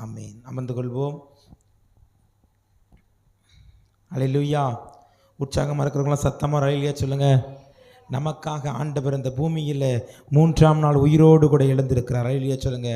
ஆமீன். அமர்ந்து கொள்வோம். அல்லேலூயா. உற்சாகமாக இருக்கிறவங்களாம் சத்தமாக அல்லேலூயா சொல்லுங்க. நமக்காக ஆண்டவர் இந்த பூமியில் 3ஆம் நாள் உயிரோடு கூட எழுந்திருக்கிறார். அல்லேலூயா சொல்லுங்க.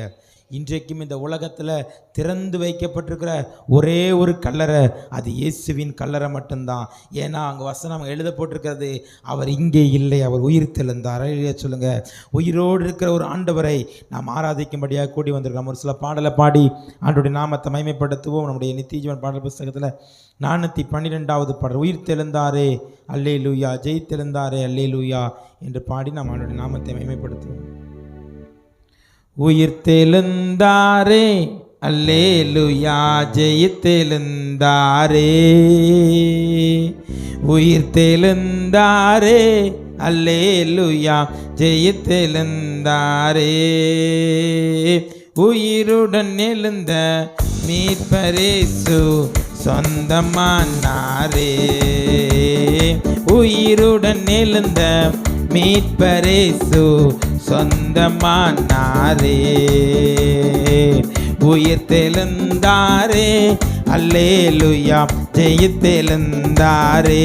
இன்றைக்கும் இந்த உலகத்தில் திறந்து வைக்கப்பட்டிருக்கிற ஒரே ஒரு கல்லறை, அது இயேசுவின் கல்லறை மட்டும்தான். ஏன்னா அங்கே வசனம் எழுத போட்டிருக்கிறது, அவர் இங்கே இல்லை, அவர் உயிர் தெழுந்தார். அல்லேலூயா சொல்லுங்க. உயிரோடு இருக்கிற ஒரு ஆண்டவரை நாம் ஆராதிக்கும்படியாக கூடி வந்திருக்கிறோம். ஒரு சில பாடலை பாடி ஆண்டவருடைய நாமத்தை மகிமைப்படுத்துவோம். நம்முடைய நித்திய ஜீவன் பாடல் புஸ்தகத்தில் 412வது பாடல், உயிர் தெழுந்தாரே அல்லேலூயா, ஜெயித்தெழுந்தாரே அல்லேலூயா என்று பாடி நாம் ஆண்டவருடைய நாமத்தை மகிமைப்படுத்துவோம். உயிர் தெழுந்தாரே அல்லேலூயா, ஜெயித்தெழுந்தாரே, உயிர் தெழுந்தாரே அல்லேலூயா, ஜெயித்தெழுந்தாரே, உயிருடன் எழுந்த மீட்பரேசு சொந்தமானாரே, உயிருடன் எழுந்த மீட்பரேசு சொந்தமானாரே, உயிர் தெழுந்தாரே அல்லேலூயா, ஜெயித்தெழுந்தாரே,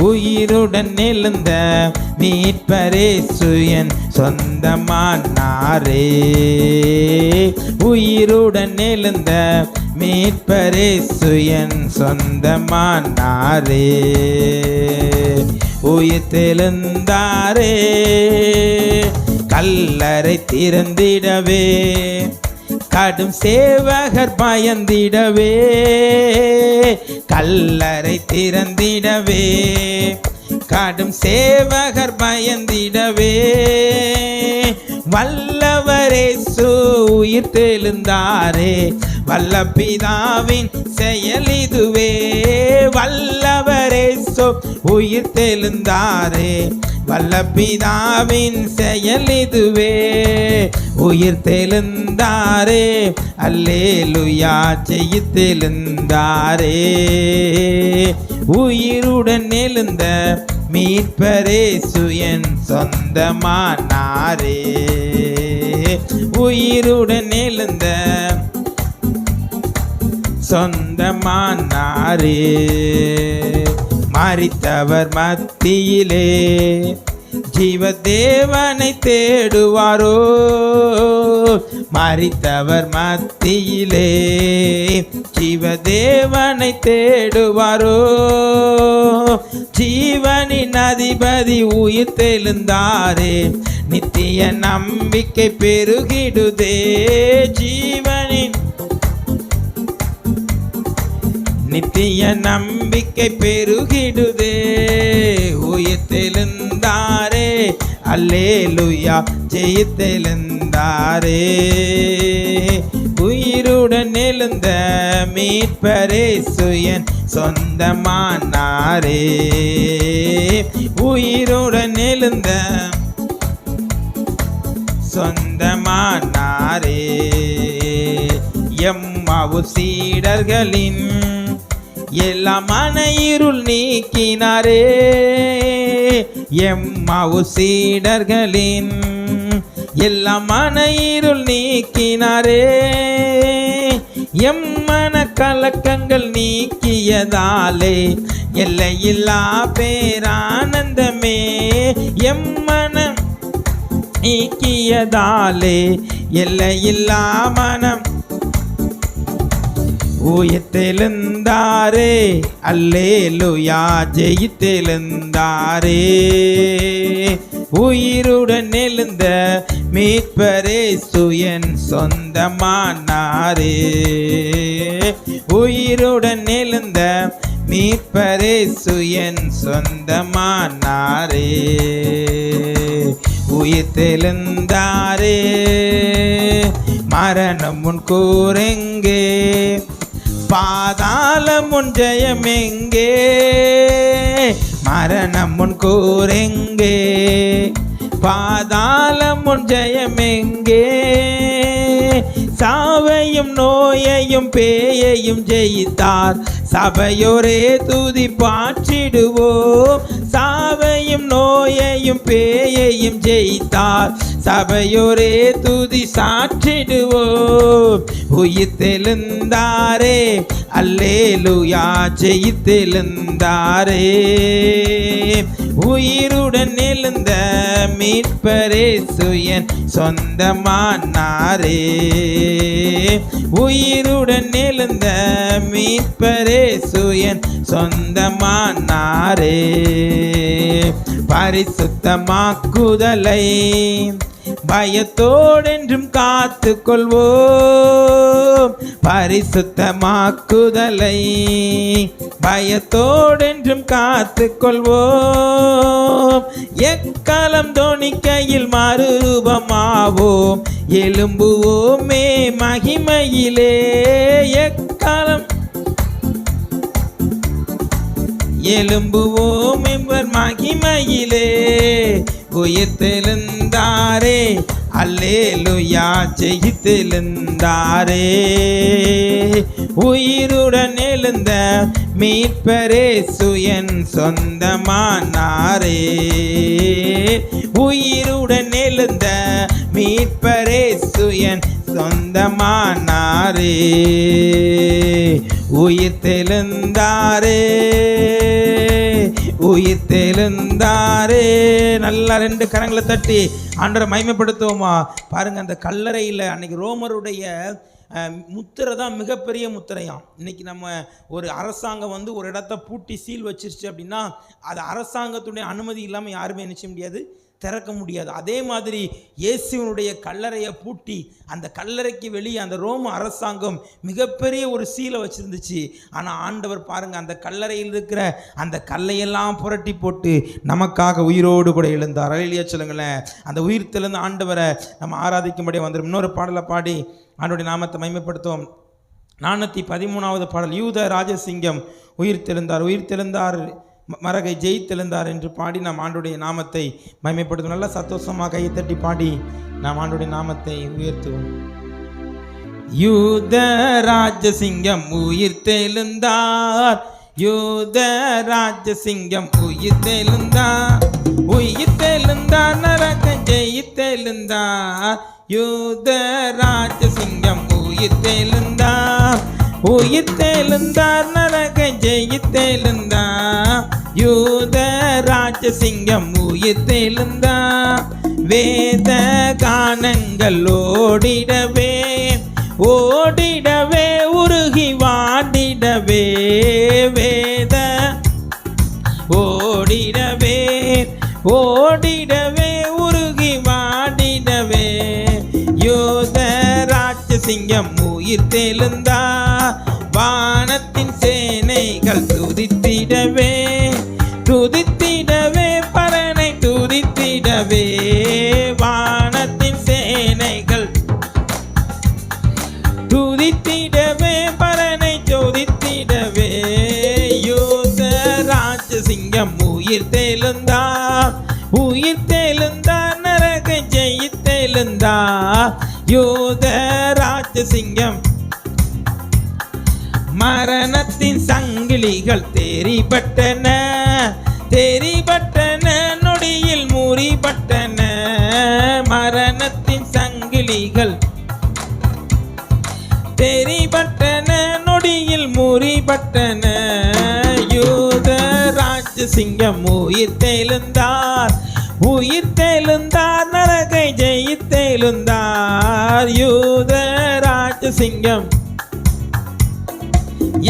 உயிருடன் எழுந்த மீட்பரேசு என் சொந்தமானாரே, உயிருடன் எழுந்த மீட்பரேசு என் சொந்தமானாரே, உயிர் தெழுந்தாரே, கல்லறை திறந்திடவே கடும் சேவகர் பயந்திடவே, கல்லறை திறந்திடவே கடும் சேவகர் பயந்திடவே, வல்லவரேசு உயிர் தெழுந்தாரே, வல்ல பிதாவின் செயல் இதுவே, வல்லவரேசு உயிர் தெழுந்தாரே, வல்ல பிதாவின் செயல் இதுவே, உயிர் தெழுந்தாரே அல்லேலூயா, ஜெயித்தெழுந்தாரே, உயிருடன் எழுந்த மீட்பரேசு என் சொந்தமானாரே, உயிருடன் எழுந்த சொந்தமானாரே, மரித்தவர் மத்தியிலே ஜீவதேவனை தேடுவாரோ, மரித்தவர் மத்தியிலே ஜீவதேவனை தேடுவாரோ, ஜீவனின் அதிபதி உயிர் தெழுந்தாரே, நித்திய நம்பிக்கை பெருகிடுதே, ஜீவனின் நித்திய நம்பிக்கை பெருகிடுதே, உயிர் தெழுந்தாரே அல்லேலூயா, ஜெயித்தெழுந்தாரே, உயிருடன் எழுந்த மீட்பரேசு என் சொந்தமானாரே, உயிருடன் எழுந்த சொந்தமானாரே, எம்மாவு சீடர்களின் எல்லா மன இருள் நீக்கினாரே, எம்மாவு சீடர்களின் எல்லா மன இருள் நீக்கினாரே, எம்மன கலக்கங்கள் நீக்கியதாலே எல்லையில்லா பேரானந்தமே, எம்மன நீக்கியதாலே எல்லையில்லா மனம், உயிர் தெழுந்தாரே அல்லேலூயா, ஜெயித்தெழுந்தாரே, உயிருடன் எழுந்த மீட்பரேசு என் சொந்தமானாரே, உயிருடன் எழுந்த மீட்பரேசு என் சொந்தமானாரே, உயிர் தெழுந்தாரே, மரணம் முன் கூரெங்கே, பாதாளம் முன் ஜெயமெங்கே, மரணம் முன் கூரெங்கே, பாதாளம் முன் ஜெயமெங்கே, சாவையும் நோயையும் பேயையும் ஜெயித்தார். சபையோரே துதி பாற்றிடுவோம். சாவையும் நோயையும் பேயையும் ஜெயித்தார். சபையோரே துதி சாற்றிடுவோம். உயிர்த்தெழுந்தாரே அல்லேலூயா, ஜெயித்தெழுந்தாரே. உயிருடன் எழுந்த மீட்பரே சுயன் சொந்தமானாரே. உயிருடன் எழுந்த மீட்பரே சுயன் சொந்தமானாரே. பரிசுத்தமாக்குதலை பயத்தோடென்றும் காத்து கொள்வோம். பரிசுத்தமாக்குதலை பயத்தோடென்றும் காத்து கொள்வோம். எக்காலம் தோணிக்கையில் மறுரூபமாவோம். எழும்புவோமே மகிமையிலே. எக்காலம் எழும்புவோம் இவர் மகிமையிலே. உயிர்த்தெழுந்தாரே அல்லேலூயா, ஜெயித்தெழுந்தாரே. உயிருடன் எழுந்த மீட்பரே சுயன் சொந்தமானாரே. உயிருடன் எழுந்த மீட்பரே சுயன் சொந்தமானாரே. உயிர்த்தெழுந்தாரே உயிர்த்தெழுந்தாரே. நல்லா ரெண்டு கரங்களை தட்டி ஆண்டவரை மகிமைப்படுத்துவோமா. பாருங்க, அந்த கல்லறையில் அன்னைக்கு ரோமருடைய முத்திரை தான் மிகப்பெரிய முத்திரையாம். இன்னைக்கு நம்ம ஒரு அரசாங்கம் ஒரு இடத்த பூட்டி சீல் வச்சிருச்சு அப்படின்னா அது அரசாங்கத்துடைய அனுமதி இல்லாமல் யாருமே நினைச்ச முடியாது, திறக்க முடியாது. அதே மாதிரி இயேசுவினுடைய கல்லறையை பூட்டி அந்த கல்லறைக்கு வெளியே அந்த ரோம அரசாங்கம் மிகப்பெரிய ஒரு சீலை வச்சிருந்துச்சு. ஆனால் ஆண்டவர் பாருங்க, அந்த கல்லறையில் இருக்கிற அந்த கல்லையெல்லாம் புரட்டி போட்டு நமக்காக உயிரோடு கூட எழுந்தார். அல்லேலூயா சொல்லுங்களேன். அந்த உயிர்த்தெழுந்த ஆண்டவரை நம்ம ஆராதிக்கும்படியே வந்துடும். இன்னொரு பாடலை பாடி ஆண்டவருடைய நாமத்தை மகிமைப்படுத்துவோம். 413வது பாடல். யூத ராஜசிங்கம் உயிர்த்தெழுந்தார், உயிர்த்தெழுந்தார் மரகை ஜெயித்தெழுந்தார் என்று பாடி நாம் ஆண்டவருடைய நாமத்தை மகிமைப்படுத்துவோம். நல்லா சந்தோஷமாக கையை தட்டி பாடி நாம் ஆண்டவருடைய நாமத்தை உயர்த்துவோம். யூத ராஜசிங்கம் உயிர்த்தெழுந்தார், யூத ராஜசிங்கம் உயிர்த்தெழுந்தார், உயிர்த்தெழுந்தார் நரக ஜெயித்தெழுந்தார். யூத ராஜசிங்கம் உயிர்த்தெழுந்தார், உயிர்த்தெழுந்தார் நரக ஜெயித்தெழுந்தார். யூத ராஜசிங்கம் உயிர்த்தெழுந்தார். வேத கானங்கள் ஓடிடவே ஓடிடவே உருகி வாடிடவே. வேத ஓடிடவே ஓடிடவே உருகி வாடிடவே. யூத ராஜசிங்கம் உயிர்த்தெழுந்தார். வானத்தின் சேனைகள் துதித்திடவே துதித்திடவே பரனை துதித்திடவே. வானத்தின் சேனைகள் துதித்திடவே பரனை துதித்திடவே. யூத ராஜசிங்கம் உயிர்த்தெழுந்தார், உயிர்த்தெழுந்தார் நரக ஜெயித்தெழுந்தார். யூத ராஜசிங்கம். மரணத்தின் சங்கிலிகள் தெரிபட்டன தெரிபட்டன நொடியில் முறிபட்டன. மரணத்தின் சங்கிலிகள் தெரிபட்டன நொடியில் முறிபட்டன. யூத ராஜசிங்கம் உயிர்த்தெழுந்தார், உயிர்த்தெழுந்தார் நரகை ஜெயித்தெழுந்தார். யூத ராஜசிங்கம்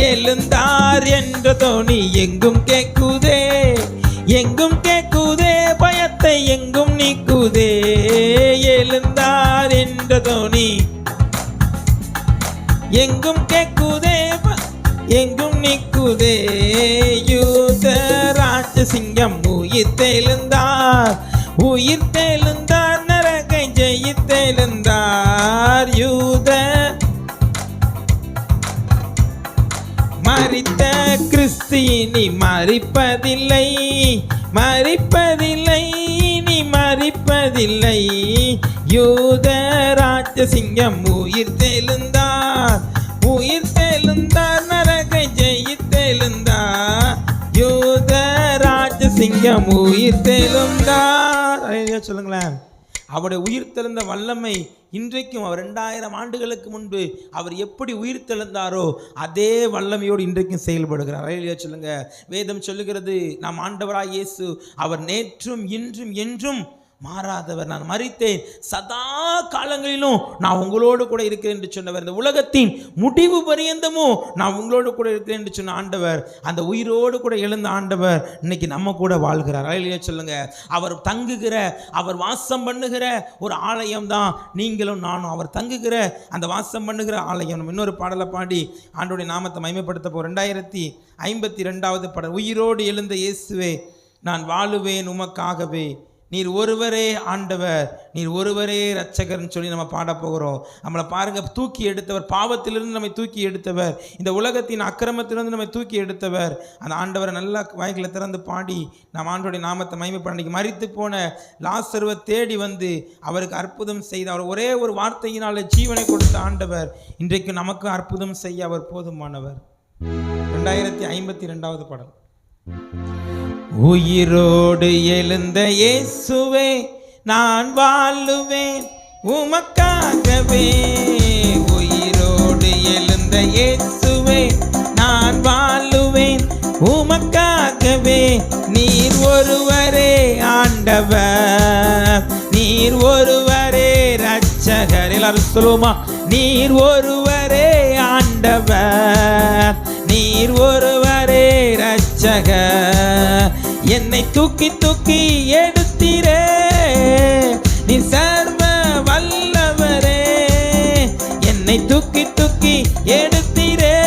எழுந்தார் என்ற தோணி எங்கும் கேட்குதே, எங்கும் கேட்குதே பயத்தை எங்கும் நீக்குதே. எழுந்தார் என்ற தோணி எங்கும் கேட்குதே எங்கும் நீக்குதே. யூத ராஜசிங்கம் உயிர்த்தெழுந்தார், உயிர்த்தெழுந்தார் நரகை ஜெயித்தெழுந்தார். யூத மரித்த கிறிஸ்து இனி மரிப்பதில்லை, மரிப்பதில்லை இனி மரிப்பதில்லை. யூத ராஜசிங்கம் உயிர் தெழுந்தார், உயிர் தெழுந்தார், நரகை ஜெயித்தெழுந்தார். யூத ராஜசிங்கம் உயிர் தெழுந்தார். சொல்லுங்களேன். அவருடைய உயிர் தெழுந்த வல்லமை இன்றைக்கும் அவர் 2000 ஆண்டுகளுக்கு முன்பு அவர் எப்படி உயிர் தெழுந்தாரோ அதே வல்லமையோடு இன்றைக்கும் செயல்படுகிறார். சொல்லுங்க. வேதம் சொல்லுகிறது, நாம் ஆண்டவராய் இயேசு அவர் நேற்றும் இன்றும் என்றும் மாறாதவர். நான் மரித்தேன், சதா காலங்களிலும் நான் உங்களோடு கூட இருக்கிறேன் என்று சொன்னவர். இந்த உலகத்தின் முடிவு பரியந்தமும் நான் உங்களோடு கூட இருக்கிறேன் என்று சொன்ன ஆண்டவர், அந்த உயிரோடு கூட எழுந்த ஆண்டவர் இன்னைக்கு நம்ம கூட வாழ்கிறார். சொல்லுங்க. அவர் தங்குகிற, அவர் வாசம் பண்ணுகிற ஒரு ஆலயம் தான் நீங்களும் நானும். அவர் தங்குகிற அந்த வாசம் பண்ணுகிற ஆலயம். நம்ம இன்னொரு பாடலை பாடி ஆண்டோடைய நாமத்தை மகிமைப்படுத்த போறோம். 2052வது பாடல். உயிரோடு எழுந்த இயேசுவே நான் வாழுவேன் உமக்காகவே, நீர் ஒருவரே ஆண்டவர், நீர் ஒருவரே இரட்சகர்னு சொல்லி நம்ம பாட போகிறோம். நம்மளை பாருங்க, தூக்கி எடுத்தவர், பாவத்திலிருந்து நம்மை தூக்கி எடுத்தவர், இந்த உலகத்தின் அக்கிரமத்திலிருந்து நம்மை தூக்கி எடுத்தவர். அந்த ஆண்டவரை நல்லா வாய்களை திறந்து பாடி நாம் ஆண்டோடைய நாமத்தை மகிமைப்பட. மரித்து போன லாசருவை தேடி வந்து அவருக்கு அற்புதம் செய்த, அவர் ஒரே ஒரு வார்த்தையினால ஜீவனை கொடுத்த ஆண்டவர் இன்றைக்கு நமக்கு அற்புதம் செய்ய அவர் போதுமானவர். 2052வது பாடல். உயிரோடு எழுந்த இயேசுவே நான் வாழுவேன் உமக்காகவே, உயிரோடு எழுந்த இயேசுவே நான் வாழுவேன் உமக்காகவே. நீர் ஒருவரே ஆண்டவர், நீர் ஒருவரே இரட்சகர். எல்லாரும் சொல்லுவோமா? நீர் ஒருவரே ஆண்டவர், நீர் ஒருவரே இரட்சகர். என்னை தூக்கி தூக்கி எடுத்தீரே, நீ சர்வ வல்லவரே. என்னை தூக்கி தூக்கி எடுத்தீரே,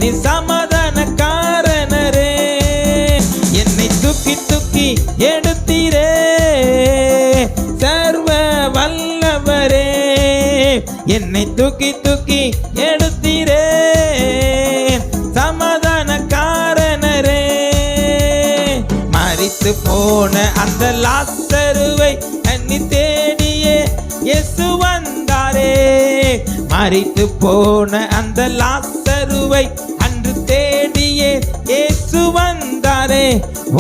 நீ சமாதானக்காரனரே. என்னை தூக்கி தூக்கி எடுத்தீரே, சர்வ வல்லவரே. என்னை தூக்கி தூக்கி எடுத்தீரே, சமாதானக்காரனரே. மரித்து போன அந்த லாசருவை எண்ணி தேடியே இயேசு வந்தாரே. மரித்து போன அந்த லாசருவை அன்று தேடியே இயேசு வந்தாரே.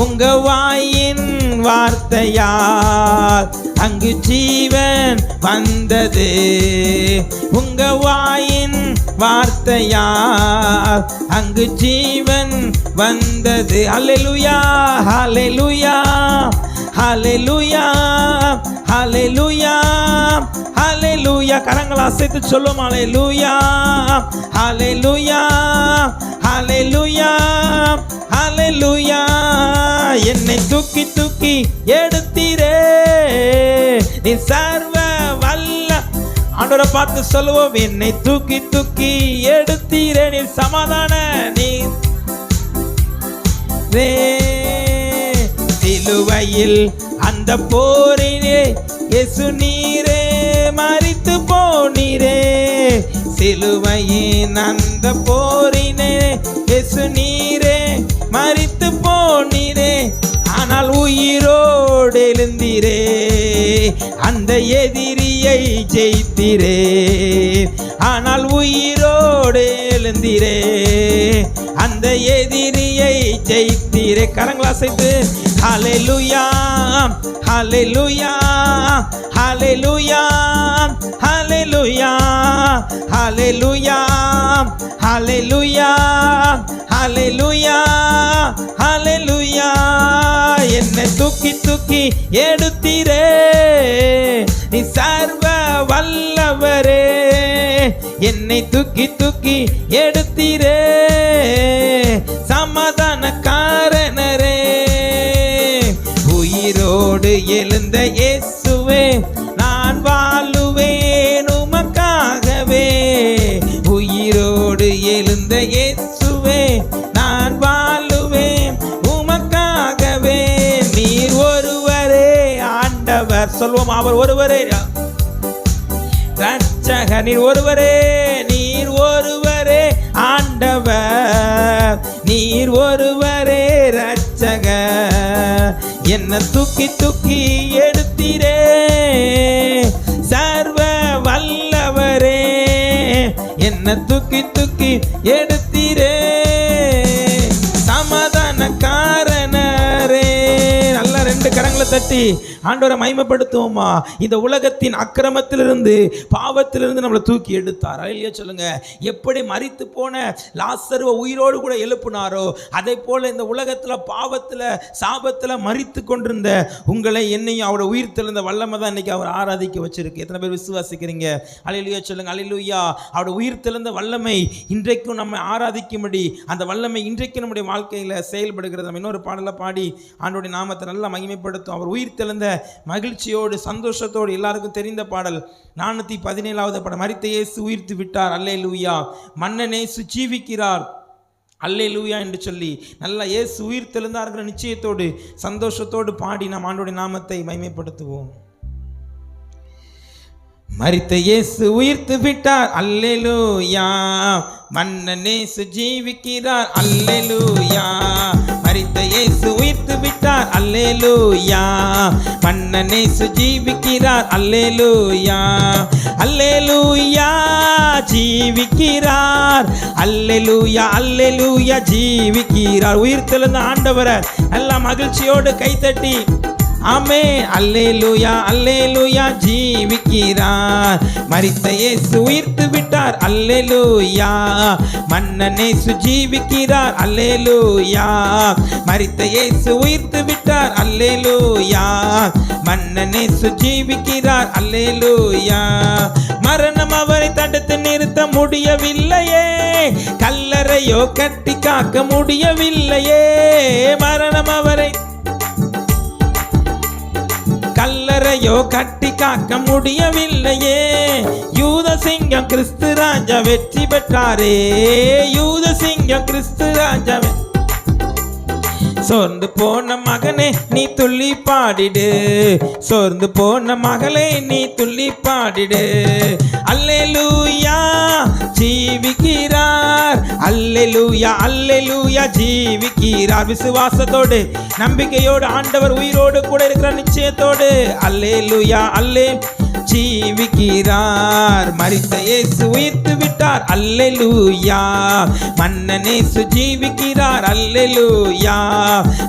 உங்க வாயின் வார்த்தையால் அங்கு ஜீவன் வந்தது, உங்க வாயின் வார்த்தையால் அங்கு ஜீவன் வந்தது. ஹல்லேலூயா, ஹல்லேலூயா, ஹல்லேலூயா, ஹல்லேலூயா, ஹல்லேலூயா. கரங்களை அசைத்து சொல்லும். ஹல்லேலூயா, ஹல்லேலூயா, ஹல்லேலூயா, ஹல்லேலூயா. என்னை தூக்கி தூக்கி எடுத்தீரே, நீ சர்வ வல்ல. ஆண்டவரை பார்த்து சொல்லுவோம். என்னை தூக்கி தூக்கி எடுத்தீரே, நீ சமாதான. நீ சிலுவையில் அந்த போரினே இயேசு நீரே மரித்து போனீரே. சிலுவையின் அந்த போரினே இயேசு நீரே மரித்து போனீரே. ஆனால் உயிரோடு எழுந்தீரே, அந்த எதிரியை ஜெயித்தீரே. ஆனால் உயிரோடு எழுந்தீரே, அந்த எதிரியை ஜெயித்தீரே. கரங்களை அசைத்து ஹல்லேலூயா, ஹல்லேலூயா, ஹல்லேலூயா, ஹல்லேலூயா, ஹல்லேலூயா, ஹல்லேலூயா, ஹல்லேலூயா, ஹல்லேலூயா. என்னை தூக்கி தூக்கி எடுத்தீரே, நீ சர்வ வல்லவரே. என்னை தூக்கி தூக்கி எடுத்தீரே, சமாதானக்காரனரே. உயிரோடு எழுந்த இயேசுவே நான் வாழுவேன் உமக்காகவே. உயிரோடு எழுந்த இயேசுவே நான் வாழுவேன் உமக்காகவே. நீர் ஒருவரே ஆண்டவர். சொல்வோம். அவர் ஒருவரே இரட்சகர். நீர் ஒருவரே, நீர் ஒருவரே ஆண்டவர், நீர் ஒருவரே இரட்சகர். என்ன தூக்கி தூக்கி எடுத்தீரே, என்ன தூக்கி தூக்கி எடுத்தீரே சமாதானக்காரனரே. நல்ல ரெண்டு கரங்களை தட்டி ஆண்டவரை மகிமைப்படுத்துவோமா. இந்த உலகத்தின் அக்கிரமத்திலிருந்து பாவத்திலிருந்து நம்மளை தூக்கி எடுத்தார். அல்லேலூயா சொல்லுங்க. எப்படி மரித்து போன லாசருவை உயிரோடு கூட எழுப்புனாரோ அதே போல இந்த உலகத்தில் பாவத்தில் சாபத்தில் மரித்து கொண்டிருந்த உங்களை என்னையும் அவரோட உயிர் தெழுந்த வல்லமை தான் இன்னைக்கு அவர் ஆராதிக்க வச்சிருக்கு. எத்தனை பேர் விசுவாசிக்கிறீங்க? அல்லேலூயா சொல்லுங்க. அல்லேலூயா. அவரோட உயிர் தெழுந்த வல்லமை இன்றைக்கும் நம்ம ஆராதிக்கும்படி அந்த வல்லமை இன்றைக்கு நம்முடைய வாழ்க்கையில் செயல்படுகிறது. நம்ம இன்னொரு பாடலை பாடி ஆண்டோடைய நாமத்தை நல்லா மகிமைப்படுத்தும். அவர் உயிர் தெழுந்த மகிழ்ச்சியோடு சந்தோஷத்தோடு எல்லாருக்கும் தெரிந்த பாடல் 417வது பாடல். மரித்த இயேசு உயிர்த்து விட்டார் அல்லேலூயா, மன்னன் இயேசு ஜீவிக்கிறார் அல்லேலூயா என்று சொல்லி நல்லா இயேசு உயிர் தெழுந்தார்கிற நிச்சயத்தோடு சந்தோஷத்தோடு பாடி நாம் ஆண்டோடைய நாமத்தை மகிமைப்படுத்துவோம். மரித்த இயேசு உயிர்த்து விட்டார் அல்லேலூயா, மன்னன் இயேசு ஜீவிக்கிறார் அல்லேலூயா. மரித்த இயேசு உயிர்த்து விட்டார் அல்லேலூயா, மன்னன் இயேசு ஜீவிக்கிறார் அல்லேலூயா. அல்லேலூயா ஜீவிக்கிறார் அல்லேலூயா, அல்லேலூயா ஜீவிக்கிறார். உயிர் தெழுந்த ஆண்டவரை எல்லா மகிழ்ச்சியோடு கைத்தட்டி ஆமென். அல்லேலூயா, அல்லேலூயா ஜீவிக்கிறார். மரித்த இயேசு உயிர்த்து விட்டார் அல்லேலூயா, மன்னன் இயேசு ஜீவிக்கிறார் அல்லேலூயா. மரித்த இயேசு உயிர்த்து விட்டார் அல்லேலூயா, மன்னன் இயேசு ஜீவிக்கிறார் அல்லேலூயா. மரணம் அவரை தடுத்து நிறுத்த முடியவில்லையே, கல்லறையோ கட்டி காக்க முடியவில்லையே. மரணம் அவரை கல்லறையோ கட்டி காக்க முடியவில்லையே. யூத சிங்கம் கிறிஸ்து ராஜா வெற்றி பெற்றாரே, யூத சிங்கம் கிறிஸ்து ராஜா. சோர்ந்து போன மகனே நீ துள்ளி பாடிடு, சோர்ந்து போன மகளே நீ துள்ளி பாடிடு. அல்லேலூயா ஜீவிக்கிறார் அல்லேலூயா, அல்லேலூயா ஜீவிக்கிறார். விசுவாசத்தோடு நம்பிக்கையோடு ஆண்டவர் உயிரோடு கூட இருக்கிற நிச்சயத்தோடு அல்லேலூயா, அல்லே ஜீவிக்கிறார். மரித்த இயேசு உயிர்த்து விட்டார் அல்லேலூயா, மன்னன் இயேசு ஜீவிக்கிறார் அல்லேலூயா.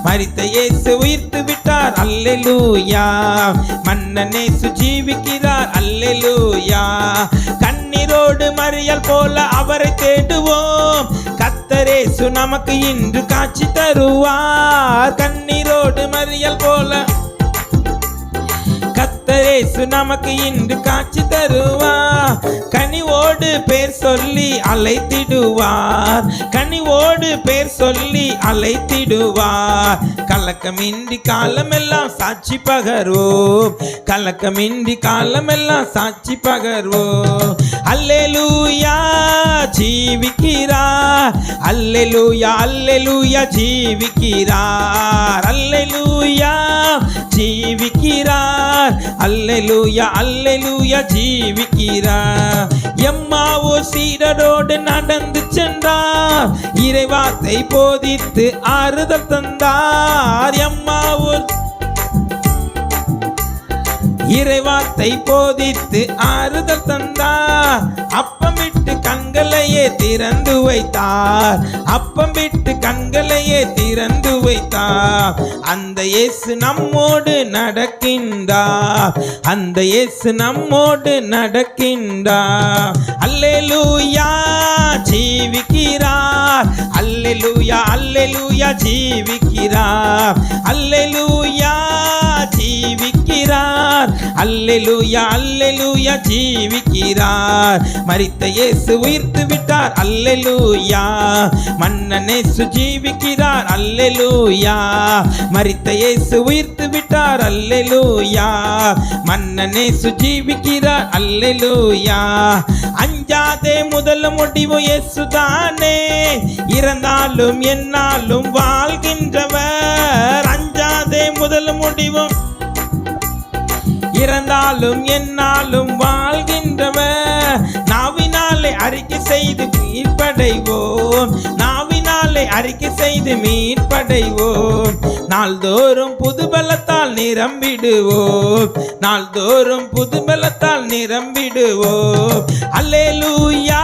மரித்த இயேசு உயிர்த்து விட்டார் அல்லேலூயா, மன்னன் இயேசு ஜீவிக்கிறார் அல்லேலூயா. கண்ணீரோடு மறியல் போல அவரை தேடுவோம், கர்த்தர் இயேசு நமக்கு இன்று காட்சி தருவார். கண்ணீரோடு மறியல் போல கர்த்தர் இயேசு நமக்கு இன்று காட்சி தருவார். கனிவோடு பேர் சொல்லி அழைத்திடுவார், கனிவோடு பேர் சொல்லி அழைத்திடுவார். கலக்கமின்றி காலமெல்லாம் சாட்சி பகர்வோம், கலக்கமின்றி காலமெல்லாம் சாட்சி பகர்வோம். அல்லேலூயா ஜீவிக்கிறார் அல்லேலூயா, அல்லேலூயா ஜீவிக்கிறார். அல்லேலூயா ஜீவிக்கிறார் அல்லேலூயா, அல்லேலூயா ஜீவிக்கிறார். எம்மாவோ சீடரோடு நடந்து சென்றார், இறைவார்த்தை போதித்து ஆறுதல் தந்தார். எம்மாவோ இறைவார்த்தை போதித்து ஆறுதல் தந்தார். அப்பம் விட்டு கண்களையே திறந்து வைத்தார், அப்பம் விட்டு கண்களையே திறந்து வைத்தார். அந்த இயேசு நம்மோடு நடக்கின்றார், அந்த இயேசு நம்மோடு நடக்கின்றார். அல்லேலூயா ஜீவிக்கிறார் அல்லேலூயா, அல்லேலூயா ஜீவிக்கிறார். அல்லேலூயா ஜீவிக்கிறார் அல்லேலூயா, அல்லேலூயா ஜீவிக்கிறார். மரித்த இயேசு உயிர்த்து விட்டார் அல்லேலூயா, மன்னன் இயேசு ஜீவிக்கிறார் அல்லேலூயா. மரித்த இயேசு உயிர்த்து விட்டார் அல்லேலூயா, மன்னன் இயேசு ஜீவிக்கிறார் அல்லேலூயா. அஞ்சாதே முதல் முடிவு இயேசுதானே, இறந்தாலும் என்னாலும் வாழ்கின்றவர். அஞ்சாதே முதல் முடிவும் இறந்தாலும் என்னாலும் வாழ்கின்றவர். நாவினாலே அறிக்கை செய்து கீழ்ப்படைவோம், நாவினாலே அறிக்கை செய்து மீட்படைவோம். நாள்தோறும் புது பலத்தால் நிரம்பிடுவோம். நாள்தோறும் புது பலத்தால் நிரம்பிடுவோம். அல்லேலூயா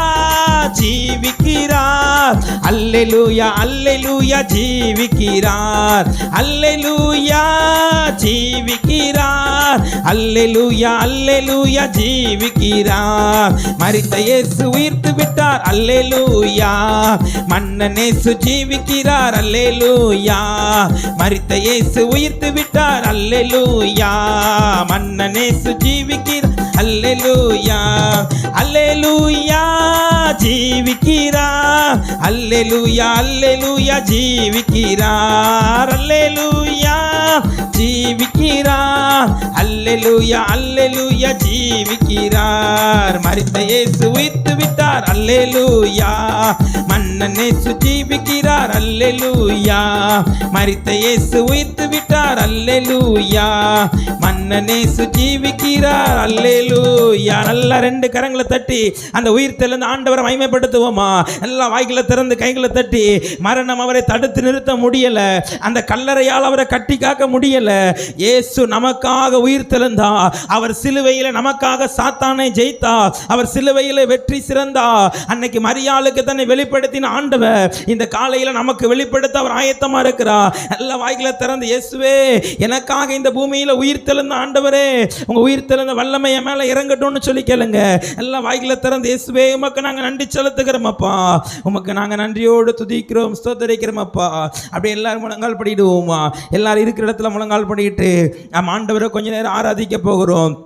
ஜீவிக்கிறார். அல்லேலூயா அல்லேலூயா ஜீவிக்கிறார். அல்லேலூயா ஜீவிக்கிறார். அல்லேலூயா அல்லேலூயா ஜீவிக்கிறார். மரித்த இயேசு உயிர்த்து விட்டார். அல்லேலூயா. மன்னன் இயேசு ஜீவிக்கிறார். அல்லேலூயா. மரித்த இயேசு உயிர்த்து விட்டார். அல்லேலூயா. மன்னன் இயேசு ஜீவிக்கிறார். அல்லேலூயா. அல்லேலூயா ஜீவிக்கிறார். அல்லேலூயா அல்லேலூயா ஜீவிக்கிறார். அல்லேலூயா ஜீவிக்கிறார். அல்லேலூயா அல்லேலூயா ஜீவிக்கிறார். மரித்த இயேசு உயிர்த்து விட்டார். அல்லேலூயா. மன்னன் இயேசு ஜீவிக்கிறார். அல்லேலூயா. மரித்த இயேசு உயிர்த்து விட்டார். அல்லேலூயா. மன்னன் இயேசு ஜீவிக்கிறார். அல்லேலூயா. நல்லா ரெண்டு கரங்களை தட்டி அந்த உயிர்த்தெழுந்த ஆண்டவரை மகிமைப்படுத்துவோமா? எல்லா வாய்களை திறந்து கைகளை தட்டி, மரணம் அவரை தடுத்து நிறுத்த முடியல, அந்த கல்லறையால் அவரை கட்டி காக்க முடியல. இயேசு நமக்காக உயிர்த்தெழுந்தா. அவர் சிலுவையில் நமக்காக சாத்தானை ஜெயித்தா. அவர் சிலுவையில் வெற்றி சிறந்தா. அன்னைக்கு மரியாளுக்கு தன்னை வெளிப்படுத்தின ஆண்டவர் இந்த காலையில் நமக்கு வெளிப்படுத்த அவர் ஆயத்தமா இருக்கிறார். எல்லா வாய்களை திறந்து, இயேசுவே எனக்காக இந்த பூமியில் உயிர்த்தெழுந்த ஆண்டவரே, உங்க உயிர்த்தெழுந்த வல்லமைய மேல இறங்கட்டும்னு சொல்லி கேளுங்க. எல்லா வாய்களை திறந்து, இயேசுவே உமக்கு நாங்க நன்றி செலுத்துகிறோம் அப்பா, உமக்கு நாங்க நன்றியோடு துதிக்கிறோம், ஸ்தோத்திரிக்கிறோம் அப்பா. அப்படியே எல்லாரும் முழங்கால் படிடுவோமா? எல்லாரும் இருக்கிற இடத்துல முழங்கால் படிட்டு நம்ம ஆண்டவரை கொஞ்ச நேரம் ஆராதிக்க போகிறோம்.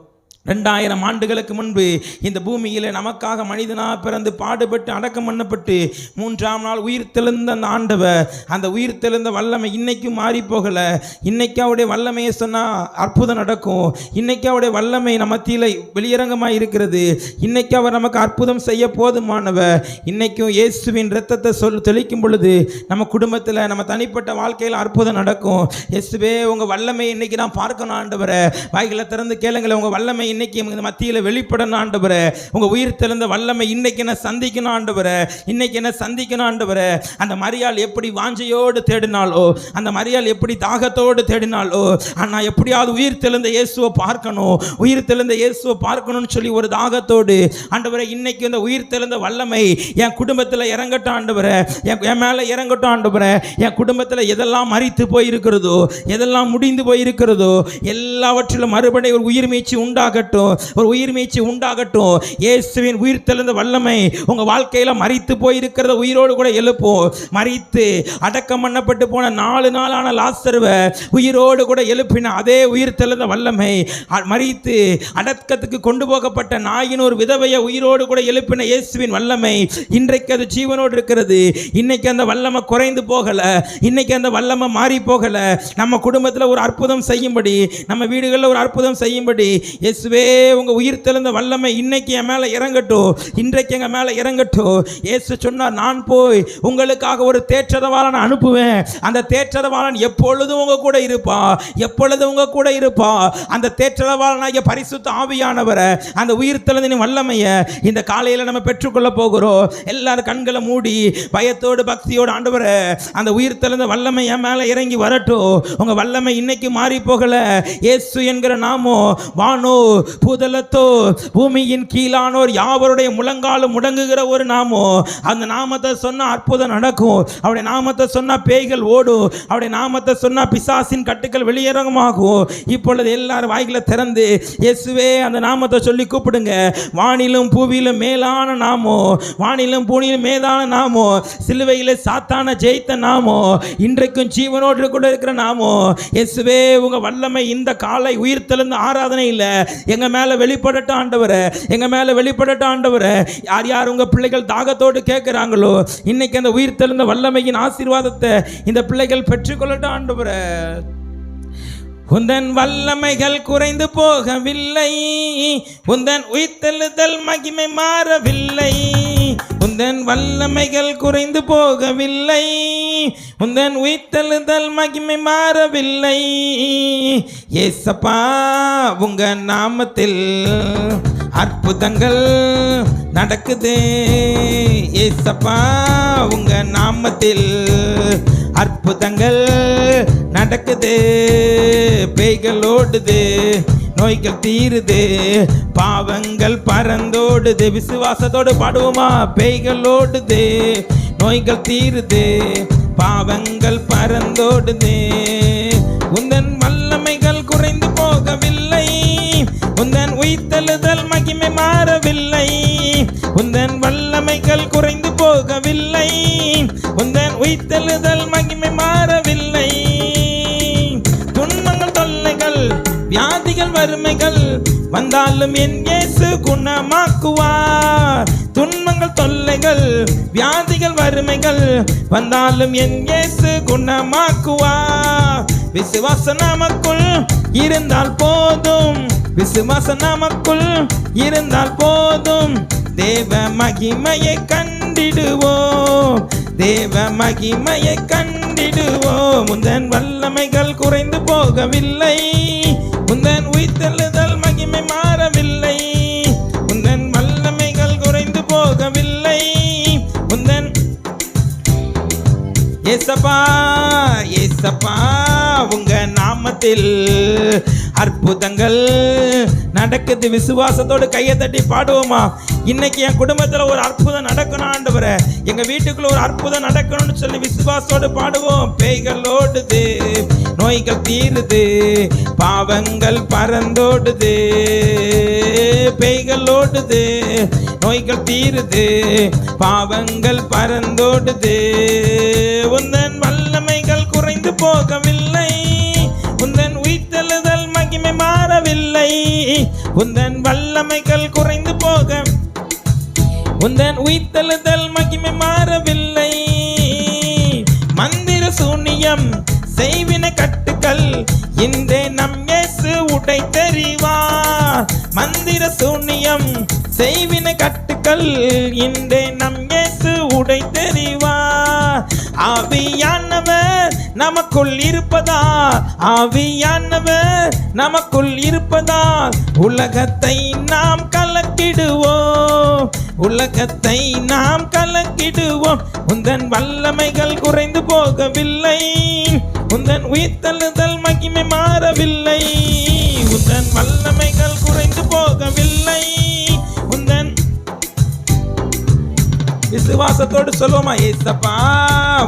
2000 ஆண்டுகளுக்கு முன்பு இந்த பூமியில் நமக்காக மனிதனாக பிறந்து பாடுபட்டு அடக்கம் பண்ணப்பட்டு 3ஆம் நாள் உயிர் தெழுந்த அந்த ஆண்டவர், அந்த உயிர் தெழுந்த வல்லமை இன்னைக்கும் மாறி போகலை. இன்னைக்கு அவருடைய வல்லமையை சொன்னால் அற்புதம் நடக்கும். இன்னைக்கு அவருடைய வல்லமை நம்ம மத்தியில் வெளியரங்கமாக இருக்கிறது. இன்னைக்கு அவர் நமக்கு அற்புதம் செய்ய போதுமானவர். இன்னைக்கும் இயேசுவின் இரத்தத்தை தெளிக்கும் பொழுது நம்ம குடும்பத்தில், நம்ம தனிப்பட்ட வாழ்க்கையில் அற்புதம் நடக்கும். இயேசுவே உங்கள் வல்லமை இன்னைக்கு நான் பார்க்கணும் ஆண்டவரை. வாய்களை திறந்து கேளுங்களேன். உங்கள் வல்லமை இன்னைக்கு இந்த மத்தியில் வெளிப்படணும் ஆண்டவரே. உங்க உயிர் தெழுந்த வல்லமை இன்னைக்கு என்ன சந்திக்கணும் ஆண்டவரே. இன்னைக்கு என்ன சந்திக்கணும் ஆண்டவரே. அந்த மரியாள் எப்படி வாஞ்சையோடு தேடினாலோ, அந்த மரியாள் எப்படி தாகத்தோடு தேடினாலோ, ஆனா எப்படியாவது உயிர் தெழுந்த இயேசுவை பார்க்கணும், உயிர் தெழுந்த இயேசுவை பார்க்கணும்னு சொல்லி ஒரு தாகத்தோடு ஆண்டவரே இன்னைக்கு இந்த உயிர் தெழுந்த வல்லமை என் குடும்பத்தில் இறங்கட்டும் ஆண்டவரே. என் மேல இறங்கட்டும் ஆண்டவரே. என் குடும்பத்தில் எதெல்லாம் மரித்து போயிருக்கிறதோ, எதெல்லாம் முடிந்து போயிருக்கிறதோ, எல்லாவற்றிலும் மறுபடியும் ஒரு உயிர் மீட்சி உண்டாக, ஒரு உயிர் மீட்சி உண்டாகட்டும். இயேசுவின் உயிர் தெழுந்த வல்லமை உங்க வாழ்க்கையில மரித்து போயிருக்கிறத உயிரோடு கூட எழுப்பும். மரித்து அடக்கம் பண்ணப்பட்டு போன 4 நாளான லாசருவை உயிரோடு கூட எழுப்பின அதே உயிர் தெழுந்த வல்லமை, மரித்து அடக்கத்துக்கு கொண்டு போகப்பட்ட நாயின் ஒரு விதவையை உயிரோடு கூட எழுப்பின இயேசுவின் வல்லமை இன்றைக்கு அது ஜீவனோடு இருக்கிறது. இன்னைக்கு அந்த வல்லமை குறைந்து போகல. இன்னைக்கு அந்த வல்லமை மாறி போகல. நம்ம குடும்பத்தில் ஒரு அற்புதம் செய்யும்படி, நம்ம வீடுகளில் ஒரு அற்புதம் செய்யும்படி இயேசுவே உங்க உயிர் தெழுந்த வல்லமை இன்னைக்கு என் மேல இறங்கட்டும். இன்றைக்கு எங்க மேல இறங்கட்டும். இயேசு சொன்னார், நான் போய் உங்களுக்காக ஒரு தேற்றரவாளன் அனுப்புவேன். அந்த தேற்றரவாளன் எப்பொழுதும் உங்க கூட இருப்பா, எப்பொழுதும் உங்க கூட இருப்பா. அந்த தேற்றரவாளனாகிய பரிசுத்த ஆவியானவரை, அந்த உயிர் தெழுந்த வல்லமையை இந்த காலையில் நம்ம பெற்றுக்கொள்ள போகிறோம். எல்லாரும் கண்களை மூடி பயத்தோடு பக்தியோடு, ஆண்டவரே அந்த உயிர் தெழுந்த வல்லமை என் மேல இறங்கி வரட்டும். உங்க வல்லமை இன்னைக்கு மாறி போகல. இயேசு என்கிற நாமம் வானோ பூதலத்தோ பூமியின் கீழானோர் யாவருடைய முழங்காலும் முடங்குகிற ஒரு நாமம். அந்த நாமத்தை சொன்னா அற்புதம் நடக்கும். அவருடைய நாமத்தை சொன்னா பேய்கள் ஓடும். அவருடைய நாமத்தை சொன்னா பிசாசின் கட்டுக்கள் வெளியரங்கமாகும். இப்பொழுது எல்லாரும் வாய்களை திறந்து இயேசுவே அந்த நாமத்தை சொல்லி கூப்பிடுங்க. வானிலும் பூவிலும் மேலான நாமம், வானிலும் பூனிலும் மேலான நாமம், சிலுவையில் சாத்தான ஜெயித்த நாமம், இன்றைக்கும் ஜீவனோடு கூட இருக்கிற நாமம். இயேசுவே உங்க வல்லமை இந்த காலை உயிர் தெழுந்த ஆராதனை இல்லை எங்க மேல வெளிப்படட்டும் ஆண்டவரே. எங்க மேல வெளிப்படட்டும் ஆண்டவரே. யார் யார் உங்க பிள்ளைகள் தாகத்தோடு கேட்கிறாங்களோ இன்னைக்கு அந்த உயிர் தெழுந்த வல்லமையின் ஆசீர்வாதத்தை இந்த பிள்ளைகள் பெற்றுக்கொள்ளட்டும் ஆண்டவரே. உந்தன் வல்லமைகள் குறைந்து போகவில்லை, உந்தன் உயிர்த்தெழுதல் மகிமை மாறவில்லை. உந்தன் வல்லமைகள் குறைந்து போகவில்லை, உந்தன் உயிர்த்தெழுதல் மகிமை மாறவில்லை. ஏசப்பா உங்க நாமத்தில் அற்புதங்கள் நடக்குது. ஏசப்பா உங்க நாமத்தில் அற்புதங்கள் நடக்குது, பேய்கள் ஓடுது, நோய்கள் தீருது, பாவங்கள் பறந்தோடுது. விசுவாசத்தோடு பாடுவோமா? பேய்கள் ஓடுது, நோய்கள் தீருது, பாவங்கள் பறந்தோடுது. உந்தன் வல்லமைகள் குறைந்து போகவில்லை, உந்தன் உயிர்த்தெழுதல் மகிமை மாறவில்லை. உந்தன் வல்லமைகள் குறைந்து போகவில்லை, உந்தன் உயிர்த்தெழுதல் மகிமை மாறவில்லை. துன்பங்கள் தொல்லைகள் வியாதிகள் வறுமைகள் வந்தாலும் என் இயேசு குணமாக்குவார். துன்பங்கள் தொல்லைகள் வியாதிகள் வறுமைகள் வந்தாலும் என் இயேசு குணமாக்குவார். விசுவாசம் நமக்குள் இருந்தால் போதும், விசுவாசம் நமக்குள் இருந்தால் போதும், தேவ மகிமையை கண்டிடுவோம், தேவ மகிமையை கண்டிடுவோம். உந்தன் வல்லமைகள் குறைந்து போகவில்லை, உந்தன் உயிர்த்தெழுதல் மகிமை மாறவில்லை. உந்தன் வல்லமைகள் குறைந்து போகவில்லை, உந்தன் ஏசப்பா ஏசப்பா உங்க நாமத்தில் அற்புதங்கள் நடக்குது. விசுவாசத்தோடு கையை தட்டி பாடுவோமா? இன்னைக்கு என் குடும்பத்தில் ஒரு அற்புதம் நடக்கணும் ஆண்டவரே, எங்க வீட்டுக்குள்ள ஒரு அற்புதம் நடக்கணும்னு சொல்லி விசுவாசத்தோடு பாடுவோம். பேய்கள் ஓடுது, நோய்கள் தீருது, பாவங்கள் பறந்தோடுது, பேய்கள் ஓடுது, நோய்கள் தீருது, பாவங்கள் பறந்தோடுது. உந்தன் வல்லமைகள் குறைந்து போகவில்லை, உந்தன் உயிர்த்தெழுதல் மகிமை மாறவில்லை. உந்தன் வல்லமைகள் குறைந்து போக, உந்தன் உயிர்த்தெழுதல் மகிமை மாறவில்லை. மந்திர சூனியம் செய்வின கட்டுக்கள் இன்றே நம் இயேசு உடை தெரிவார். மந்திர சூனியம் செய்வின கட்டுக்கள் இன்றே நம் இயேசு உடை தெரிவார். ஆவியானவர் நமக்குள் இருப்பதால், ஆவியானவர் நமக்குள் இருப்பதால் உலகத்தை நாம் கலக்கிடுவோம், உலகத்தை நாம் கலக்கிடுவோம். உந்தன் வல்லமைகள் குறைந்து போகவில்லை, உந்தன் உயிர்த்தெழுதல் மகிமை மாறவில்லை. உந்தன் வல்லமைகள் குறைந்து போகவில்லை, உந்தன் விசுவாசத்தோடு சொல்லுவோமா? ஏசப்பா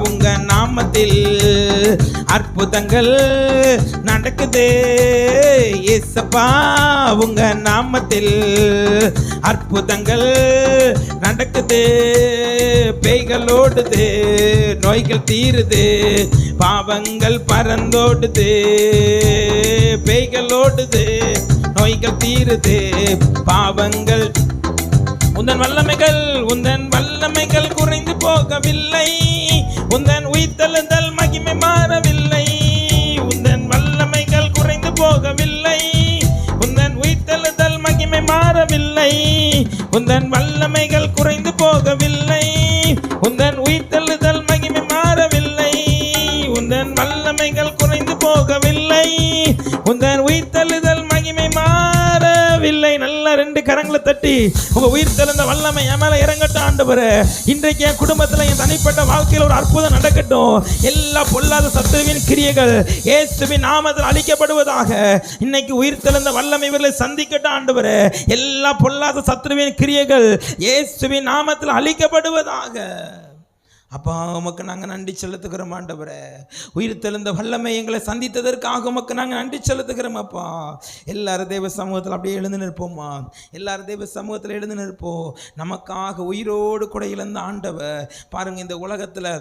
உங்க நாமத்தில் அற்புதங்கள் நடக்குது, ஏசப்பா உங்க நாமத்தில் அற்புதங்கள் நடக்குது, பேய்கள் ஓடுது, நோய்கள் தீருது, பாவங்கள் பறந்தோடுது, பேய்கள் ஓடுது, நோய்கள் தீருது, பாவங்கள். உந்தன் வல்லமைகள், உந்தன் வல்லமைகள் குறைந்து போகவில்லை, உந்தன் உயிர்த்தெழுதல் மகிமை மாறவில்லை. உந்தன் வல்லமைகள் குறைந்து போகவில்லை, உந்தன் உயிர்த்தெழுதல் மகிமை மாறவில்லை. உந்தன் வல்லமைகள் குறைந்து போகவில்லை, உந்தன் உயிர்த்தெழுதல் மகிமை மாறவில்லை. உந்தன் வல்லமைகள் குறைந்து போகவில்லை, உந்தன் உயிர்த்தெழுதல் மகிமை மாறவில்லை. நல்ல ரெண்டு கரங்களை தட்டி உங்க உயிர்த்தெழுந்த வல்லமை என் மேல இறங்கட்டும் ஆண்டவரே. இன்றைக்கு என் குடும்பத்தில், என் தனிப்பட்ட வாழ்க்கையில் ஒரு அற்புதம் நடக்கட்டும். எல்லா பொல்லாத சத்துருவின் கிரியைகள் இயேசுவின் நாமத்தில் அழிக்கப்படுவதாக. இன்னைக்கு உயிர்த்தெழுந்த வல்லமை இவர்களை சந்திக்கட்டும் ஆண்டவரே. எல்லா பொல்லாத சத்துருவின் கிரியைகள் இயேசுவின் நாமத்தில் அழிக்கப்படுவதாக. அப்பா உமக்கு நாங்கள் நன்றி செலுத்துகிறோம் ஆண்டவரே. உயிர்த்தெழுந்த வல்லமை எங்களை சந்தித்ததற்காக உமக்கு நாங்கள் நன்றி செலுத்துகிறோம் அப்பா. எல்லாரும் தேவ சமூகத்தில் அப்படியே எழுந்து நிற்போம்மா. எல்லாரும் தேவ சமூகத்தில் எழுந்து நிற்போம். நமக்காக உயிரோடு கூட இழந்த ஆண்டவர் பாருங்கள், இந்த உலகத்தில்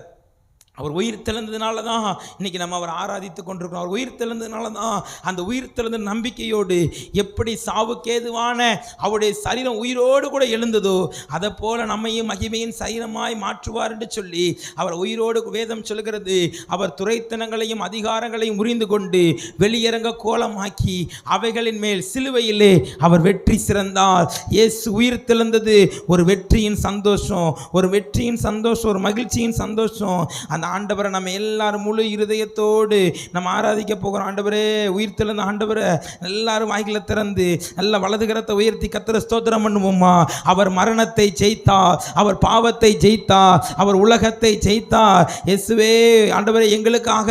அவர் உயிர் தெழுந்ததுனால தான் இன்றைக்கி நம்ம அவர் ஆராதித்து கொண்டிருக்கிறோம். அவர் உயிர் தெழுந்ததுனால தான் அந்த உயிர் தெழுந்த நம்பிக்கையோடு எப்படி சாவுக்கேதுவான அவருடைய சரீரம் உயிரோடு கூட எழுந்ததோ அதை போல நம்மையும் மகிமையின் சரீரமாய் மாற்றுவார் என்று சொல்லி அவர் உயிரோடு வேதம் சொல்கிறது. அவர் துரைத்தனங்களையும் அதிகாரங்களையும் முறிந்து கொண்டு வெளியரங்க கோலமாக்கி அவைகளின் மேல் சிலுவையிலே அவர் வெற்றி சிறந்தார். இயேசு உயிர் தெழுந்தது ஒரு வெற்றியின் சந்தோஷம், ஒரு வெற்றியின் சந்தோஷம், ஒரு மகிழ்ச்சியின் சந்தோஷம். அந்த அந்த ஆண்டவரை நம்ம எல்லாரும் முழு இருதயத்தோடு நம்ம ஆராதிக்க போகிறோம். ஆண்டவரே, உயிர்த்தெழுந்த ஆண்டவரை எல்லாரும் வாய்களை திறந்து நல்ல வலது கரத்தை உயர்த்தி கர்த்தரை ஸ்தோத்திரம் பண்ணுவோமா. அவர் மரணத்தை ஜெயித்தார், அவர் பாவத்தை ஜெயித்தார், அவர் உலகத்தை ஜெயித்தார். இயேசுவே ஆண்டவரே, எங்களுக்காக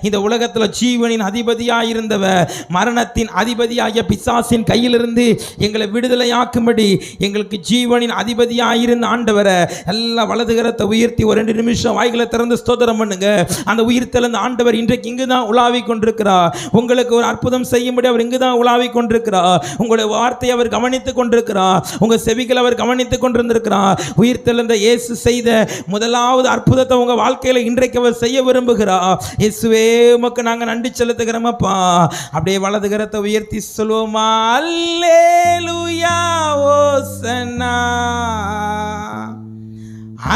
இந்த உலகத்தில் ஜீவனின் அதிபதியாக இருந்தவர் மரணத்தின் அதிபதியாகிய பிசாசின் கையிலிருந்து எங்களை விடுதலையாக்கும்படி எங்களுக்கு ஜீவனின் அதிபதியாக இருந்த ஆண்டவரை எல்லா வலது கரத்தை உயர்த்தி ஒரு 2 நிமிஷம் வாய்களை திறந்து ஸ்தோத்திரம் பண்ணுங்க. அந்த உயிர்த்தெழுந்த ஆண்டவர் இன்றைக்கு இங்கு தான் உலாவி கொண்டிருக்கிறார். உங்களுக்கு ஒரு அற்புதம் செய்யும்படி அவர் இங்கு தான் உலாவி கொண்டிருக்கிறார். உங்களுடைய வார்த்தையை அவர் கவனித்துக் கொண்டிருக்கிறார். உங்க செவிகளை அவர் கவனித்துக் கொண்டிருக்கிறார். உயிர்த்தெழுந்த இயேசு செய்த முதலாவது அற்புதத்தை உங்க வாழ்க்கையில இன்றைக்கு அவர் செய்ய விரும்புகிறார். இயேசுவே, உமக்கு நாங்கள் நன்றி செலுத்துகிறோமப்பா. அப்படியே வலது கரத்தை உயர்த்தி சொல்லுவோமா. அல்லேலூயா ஓசன்னா,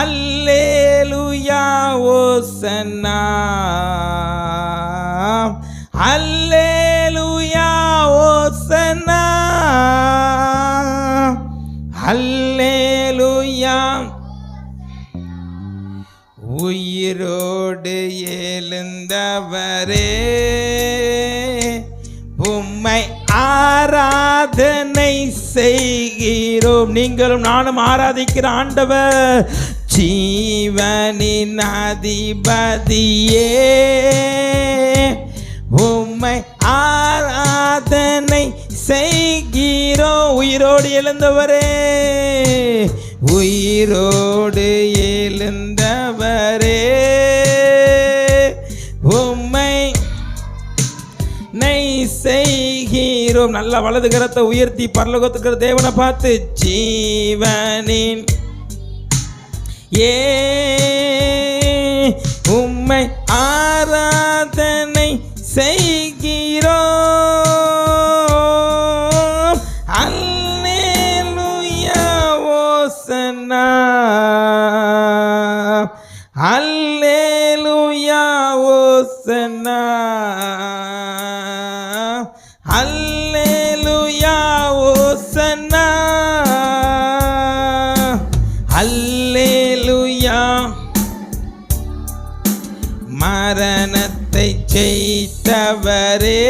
அல்லேலூயா ஓசன்னா, அல்லேலூயா ஓசன்னா, அல்லேலூயா. உயிரோடு எழுந்தவரே, உம்மை ஆராதனை செய்கிறோம். நீங்களும் நானும் ஆராதிக்கிற ஆண்டவர் ஜீவனின் அதிபதியே, உம்மை ஆராதனை செய்கிறோம். உயிரோடு எழுந்தவரே, உயிரோடு எழுந்தவரே, உம்மை செய்கிறோம். நல்ல வலது கரத்தை உயர்த்தி பரலோகத்துக்கு தேவனை பார்த்து ஜீவனின் உம்மை ஆராதனை செய்கிறோம். அல்லேலூயா ஓசன்னா, அல்லேலூயா ஓசன்னா, அல்லேலூயா ஓசன்னா, அல்லேலூயா. மரணத்தை ஜெயித்தவரே,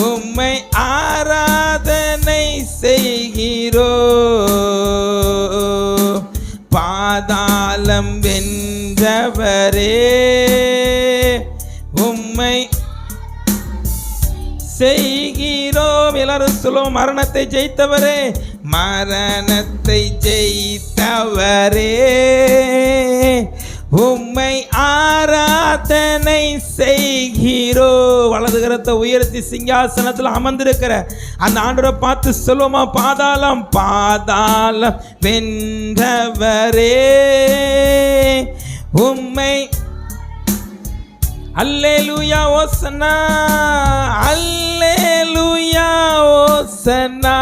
உம்மை ஆராதனை செய்கிறோம். பாதாளம் வென்றவரே, உம்மை செய்கிறோம். எல்லாரும் சொல்லுவோம். மரணத்தை ஜெயித்தவரே, மரணத்தை ஜெயித்தவரே, உம்மை ஆராதனை செய்கிறோம். வலது கரத்தை உயர்த்தி சிங்காசனத்தில் அமர்ந்திருக்கிற அந்த ஆண்டவரை பார்த்து சொல்லுவோமா. பாதாளம் பாதாளம் வென்றவரே, உம்மை அல்லேலூயா ஓசன்னா, அல்லேலூயா ஓசன்னா,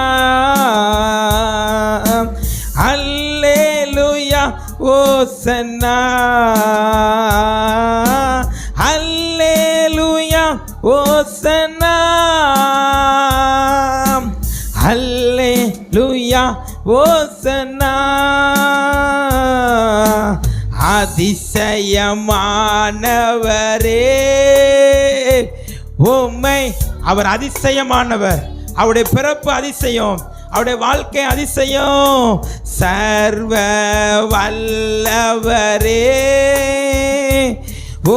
அல்லேலூயா ஓசன்னா, அல்லேலூயா ஓசன்னா, அல்லேலூயா ஓசன்னா. அதிசயமானவரே, உம்மை அவர் அதிசயமானவர். அவருடைய பிறப்பு அதிசயம், அவருடைய வாழ்க்கை அதிசயம். சர்வ வல்லவரே,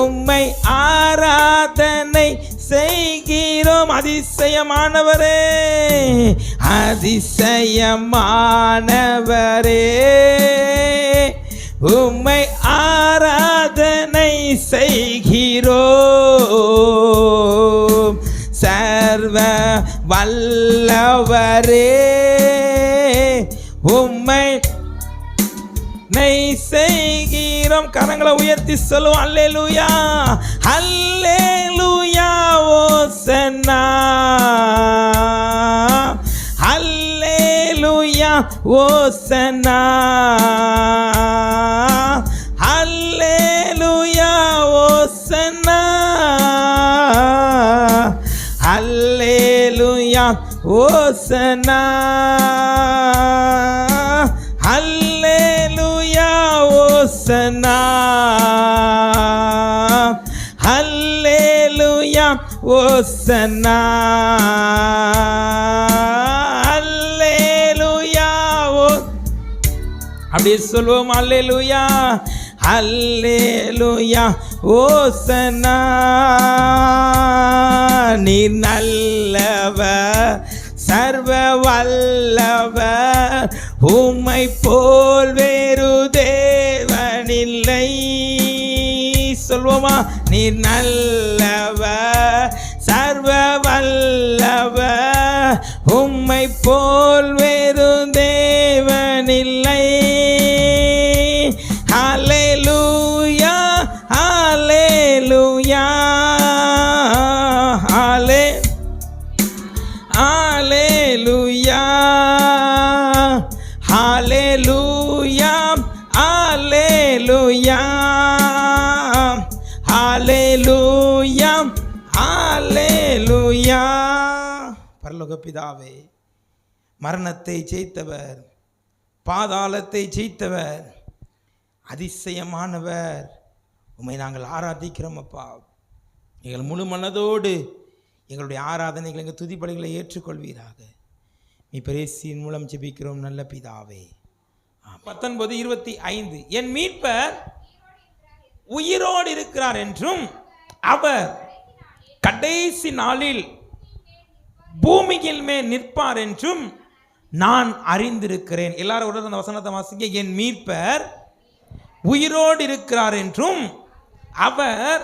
உம்மை ஆராதனை செய்கிறோம். அதிசயமானவரே, அதிசயமானவரே, உம்மை ஆராதனை செய்கிறோம். சர்வ வல்லவரே, உம்மை செய்கிறோம். கரங்களை உயர்த்தி சொல்லுவோம். அல்லேலூயா, அல்லேலூயா ஓசன்னா, அல்லேலூயா ஓசன்னா, அல்லேலூயா ஓசன்னா, அல்லேலூயா ஓசன்னா, அல்லேலூயா ஓசன்னா. ஓசன்னா அல்லேலூயா ஓசன்னா அல்லேலூயா அப்படியே சொல்வோம். அல்லேலூயா அல்லேலூயா ஓசன்னா. நீ நல்லவர் சர்வ வல்லவர், உம்மை போல் வேறு தேவனில்லை. சொல்வோமா? நீ நல்லவர் சர்வ வல்லவர், உம்மை போல் வேறு தேவனில்லை. ஹல்லேலூயா ஹல்லேலூயா ஹல்லேலூயா ஹல்லேலூயா ஹல்லேலூயா ஹல்லேலூயா ஹல்லேலூயா. பரலோக பிதாவே, மரணத்தை ஜெயித்தவர், பாதாளத்தை ஜெயித்தவர், அதிசயமானவர், உம்மை நாங்கள் ஆராதிக்கிறோம் அப்பா. எங்கள் முழு மனதோடு எங்களுடைய ஆராதனைகள், எங்கள் துதிப்படைகளை ஏற்றுக்கொள்வீராக. நீ பிரேசியின் மூலம் ஜெபிக்கிறோம் நல்ல பிதாவே. 19:25 என் மீட்பர் உயிரோடு இருக்கிறார் என்றும் அவர் கடைசி நாளில் பூமியில் மேல் நிற்பார் என்றும் நான் அறிந்திருக்கிறேன். எல்லாரும் ஒரு அந்த வசனத்தை வாசிங்க. என் மீட்பர் உயிரோடு இருக்கிறார் என்றும் அவர்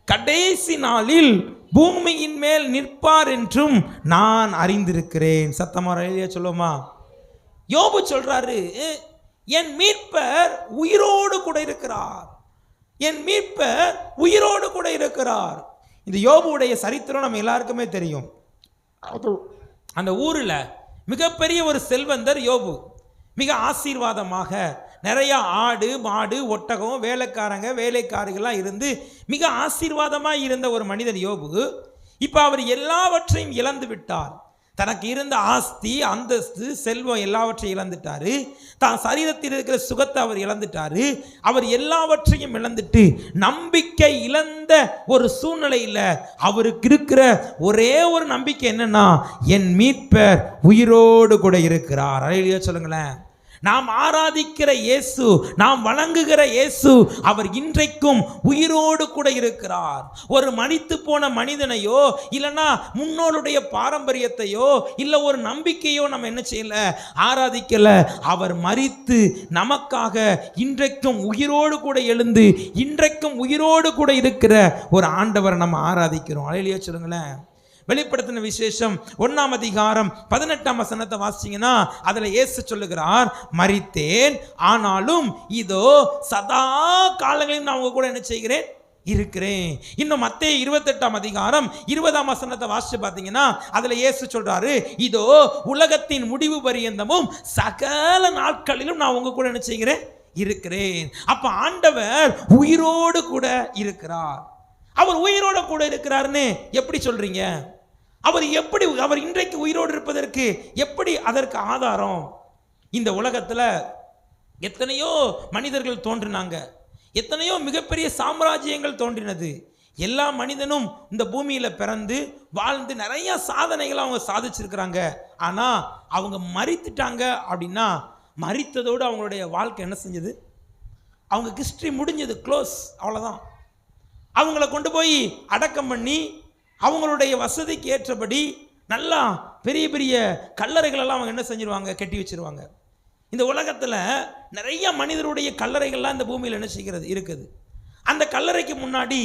கடைசி நாளில் பூமியின் மேல் நிற்பார் என்றும் நான் அறிந்திருக்கிறேன். சத்தமா ஹல்லேலூயா சொல்லுமா? யோபு சொல்றாரு, என் மீட்பர் உயிரோடு கூட இருக்கிறார், என் மீட்பர் உயிரோடு கூட இருக்கிறார். இந்த யோபுடைய சரித்திரம் நம்ம எல்லாருக்குமே தெரியும். அந்த ஊரில் மிகப்பெரிய ஒரு செல்வந்தர் யோபு. மிக ஆசீர்வாதமாக நிறைய ஆடு மாடு ஒட்டகம் வேலைக்காரங்க வேலைக்காரிகள்லாம் இருந்து மிக ஆசீர்வாதமாக இருந்த ஒரு மனிதர் யோபு. இப்போ அவர் எல்லாவற்றையும் இழந்து விட்டார். தனக்கு இருந்த ஆஸ்தி அந்தஸ்து செல்வம் எல்லாவற்றையும் இழந்துட்டாரு. தான் சரீரத்தில் இருக்கிற சுகத்தை அவர் இழந்துட்டாரு. அவர் எல்லாவற்றையும் இழந்துட்டு நம்பிக்கை இழந்த ஒரு சூழ்நிலையில் அவருக்கு இருக்கிற ஒரே ஒரு நம்பிக்கை என்னன்னா, என் மீட்பர் உயிரோடு கூட இருக்கிறார். ஹல்லேலூயா சொல்லுங்களேன். நாம் ஆராதிக்கிற இயேசு, நாம் வணங்குகிற இயேசு, அவர் இன்றைக்கும் உயிரோடு கூட இருக்கிறார். ஒரு மரித்து போன மனிதனையோ இல்லைன்னா முன்னோருடைய பாரம்பரியத்தையோ இல்லை ஒரு நம்பிக்கையோ நம்ம என்ன செய்யல, ஆராதிக்கல. அவர் மரித்து நமக்காக இன்றைக்கும் உயிரோடு கூட எழுந்து இன்றைக்கும் உயிரோடு கூட இருக்கிற ஒரு ஆண்டவரை நம்ம ஆராதிக்கிறோம். ஹல்லேலூயா சொல்லுங்களேன். வெளிப்படுத்தின விசேஷம் 1ஆம் அதிகாரம் 18ஆம் வசனத்தை வாசிச்சீங்கன்னா அதில் இயேசு சொல்லுகிறார், மரித்தேன் ஆனாலும் இதோ சதா காலங்களிலும் நான் உங்க கூட என்ன செய்கிறேன், இருக்கிறேன். இன்னும் மத்தேயு 28ஆம் அதிகாரம் 20ஆம் வசனத்தை வாசிச்சு பார்த்தீங்கன்னா அதில் இயேசு சொல்றாரு, இதோ உலகத்தின் முடிவு பரியந்தமும் சகல நாட்களிலும் நான் உங்க கூட என்ன செய்கிறேன், இருக்கிறேன். அப்ப ஆண்டவர் உயிரோடு கூட இருக்கிறார். அவர் உயிரோடு கூட இருக்கிறார்னு எப்படி சொல்றீங்க? அவர் இன்றைக்கு உயிரோடு இருப்பதற்கு எப்படி அதற்கு ஆதாரம்? இந்த உலகத்தில் எத்தனையோ மனிதர்கள் தோன்றினாங்க, எத்தனையோ மிகப்பெரிய சாம்ராஜ்யங்கள் தோன்றினது. எல்லா மனிதனும் இந்த பூமியில் பிறந்து வாழ்ந்து நிறைய சாதனைகளை அவங்க சாதிச்சிருக்கிறாங்க. ஆனால் அவங்க மரித்துட்டாங்க அப்படின்னா மரித்ததோடு அவங்களுடைய வாழ்க்கை என்ன செஞ்சது, அவங்க ஹிஸ்ட்ரி முடிஞ்சது, க்ளோஸ், அவ்வளோதான். அவங்கள கொண்டு போய் அடக்கம் பண்ணி அவங்களுடைய வசதிக்கு ஏற்றபடி நல்லா பெரிய பெரிய கல்லறைகளெல்லாம் அவங்க என்ன செஞ்சிருவாங்க, கட்டி வச்சிருவாங்க. இந்த உலகத்தில் நிறைய மனிதருடைய கல்லறைகள்லாம் இந்த பூமியில் என்ன செய்கிறது இருக்குது. அந்த கல்லறைக்கு முன்னாடி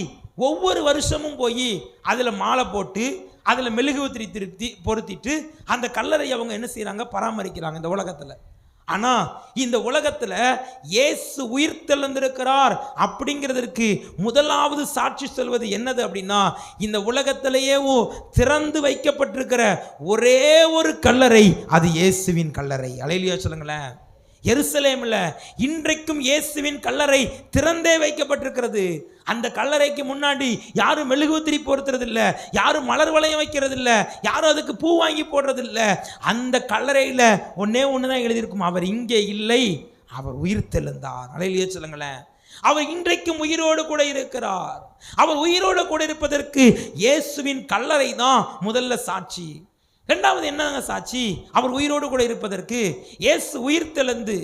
ஒவ்வொரு வருஷமும் போய் அதில் மாலை போட்டு அதில் மெழுகுவர்த்தி திருத்தி பொருத்திட்டு அந்த கல்லறையை அவங்க என்ன செய்கிறாங்க, பராமரிக்கிறாங்க இந்த உலகத்தில். ஆனால் இந்த உலகத்தில் இயேசு உயிர் தெழுந்திருக்கிறார் அப்படிங்கிறதுக்கு முதலாவது சாட்சி சொல்வது என்னது அப்படின்னா, இந்த உலகத்திலேயே திறந்து வைக்கப்பட்டிருக்கிற ஒரே ஒரு கல்லறை, அது இயேசுவின் கல்லறை. ஹல்லேலூயா சொல்லுங்களேன். எருசலேமில் இன்றைக்கும் இயேசுவின் கல்லறை திறந்தே வைக்கப்பட்டிருக்கிறது. அந்த கல்லறைக்கு முன்னாடி யாரும் மெழுகுவர்த்தி பொருத்துறது இல்லை, யாரும் மலர் வளையம் வைக்கிறது இல்லை, யாரும் அதுக்கு பூ வாங்கி போடுறது இல்லை. அந்த கல்லறையில் ஒன்னே ஒன்று தான் எழுதியிருக்கும், அவர் இங்கே இல்லை, அவர் உயிர் தெழுந்தார். ஹல்லேலூயா சொல்லுங்களேன். அவர் இன்றைக்கும் உயிரோடு கூட இருக்கிறார். அவர் உயிரோடு கூட இருப்பதற்கு இயேசுவின் கல்லறை தான் முதல்ல சாட்சி. இரண்டாவது என்னங்க சாட்சி? அவர் உயிரோடு கூட இருப்பதற்கு இயேசு உயிர்த்தெழுந்து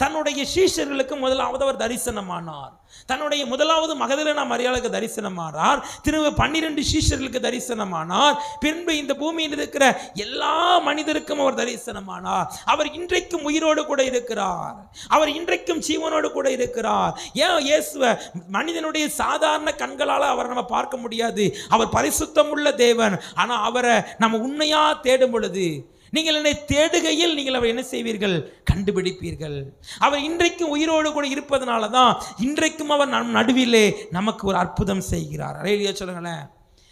தன்னுடைய சீஷர்களுக்கு முதலாவது அவர் தரிசனமானார். தன்னுடைய முதலாவது மகதலேனா மரியாளுக்கு தரிசனமானார். திரும்ப 12 சீஷர்களுக்கு தரிசனமானார். பின்பு இந்த பூமியில் இருக்கிற எல்லா மனிதருக்கும் அவர் தரிசனமானார். அவர் இன்றைக்கும் உயிரோடு கூட இருக்கிறார். அவர் இன்றைக்கும் ஜீவனோடு கூட இருக்கிறார். ஏன் இயேசுவை மனிதனுடைய சாதாரண கண்களால் அவரை நம்ம பார்க்க முடியாது. அவர் பரிசுத்தம் உள்ள தேவன். ஆனால் அவரை நம்ம உண்மையா தேடும் பொழுது, நீங்கள் என்னை தேடுகையில் நீங்கள் அவர் என்ன செய்வீர்கள்? கண்டுபிடிப்பீர்கள். அவர் இன்றைக்கும் உயிரோடு கூட இருப்பதனால தான் இன்றைக்கும் அவர் நம் நடுவிலே நமக்கு ஒரு அற்புதம் செய்கிறார். அல்லேலூயா சொல்லுங்களேன்.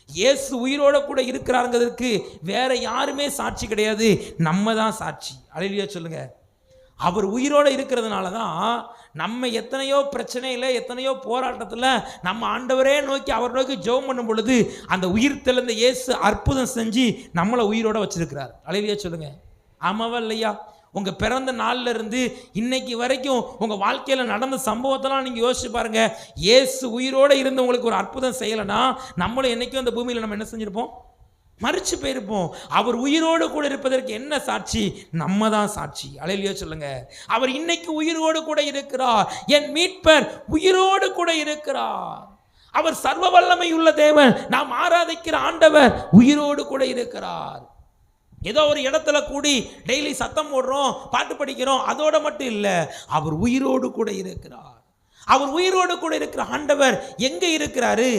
இயேசு உயிரோடு கூட இருக்கிறாருங்கிறதுக்கு வேற யாருமே சாட்சி கிடையாது, நம்ம தான் சாட்சி. அல்லேலூயா சொல்லுங்க. அவர் உயிரோடு இருக்கிறதுனால தான் நம்ம எத்தனையோ பிரச்சனையில், எத்தனையோ போராட்டத்தில் நம்ம ஆண்டவரே நோக்கி அவர் நோக்கி ஜெபம் பண்ணும் பொழுது அந்த உயிர் தெழுந்த இயேசு அற்புதம் செஞ்சு நம்மளை உயிரோட வச்சிருக்கிறார். அல்லேலூயா சொல்லுங்க. ஆமாவா இல்லையா? உங்கள் பிறந்த நாளில் இருந்து இன்னைக்கு வரைக்கும் உங்கள் வாழ்க்கையில் நடந்த சம்பவத்தெல்லாம் நீங்கள் யோசிச்சு பாருங்க. இயேசு உயிரோடு இருந்து உங்களுக்கு ஒரு அற்புதம் செய்யலைன்னா நம்மளும் என்னைக்கும் அந்த பூமியில் நம்ம என்ன செஞ்சுருப்போம்? மறிச்சு போயிருப்போம். அவர் உயிரோடு கூட இருப்பதற்கு என்ன சாட்சி? நம்ம தான் சாட்சி. அல்லேலூயா சொல்லுங்க. அவர் இன்னைக்கு உயிரோடு கூட இருக்கிறார். என் மீட்பர் உயிரோடு கூட இருக்கிறார். அவர் சர்வ வல்லமை உள்ள தேவன். நாம் ஆராதிக்கிற ஆண்டவர் உயிரோடு கூட இருக்கிறார். ஏதோ ஒரு இடத்துல கூடி டெய்லி சத்தம் போடுறோம், பாட்டு படிக்கிறோம், அதோட மட்டும் இல்லை, அவர் உயிரோடு கூட இருக்கிறார். அவர் உயிரோடு கூட இருக்கிற ஆண்டவர் எங்க இருக்கிறாரு?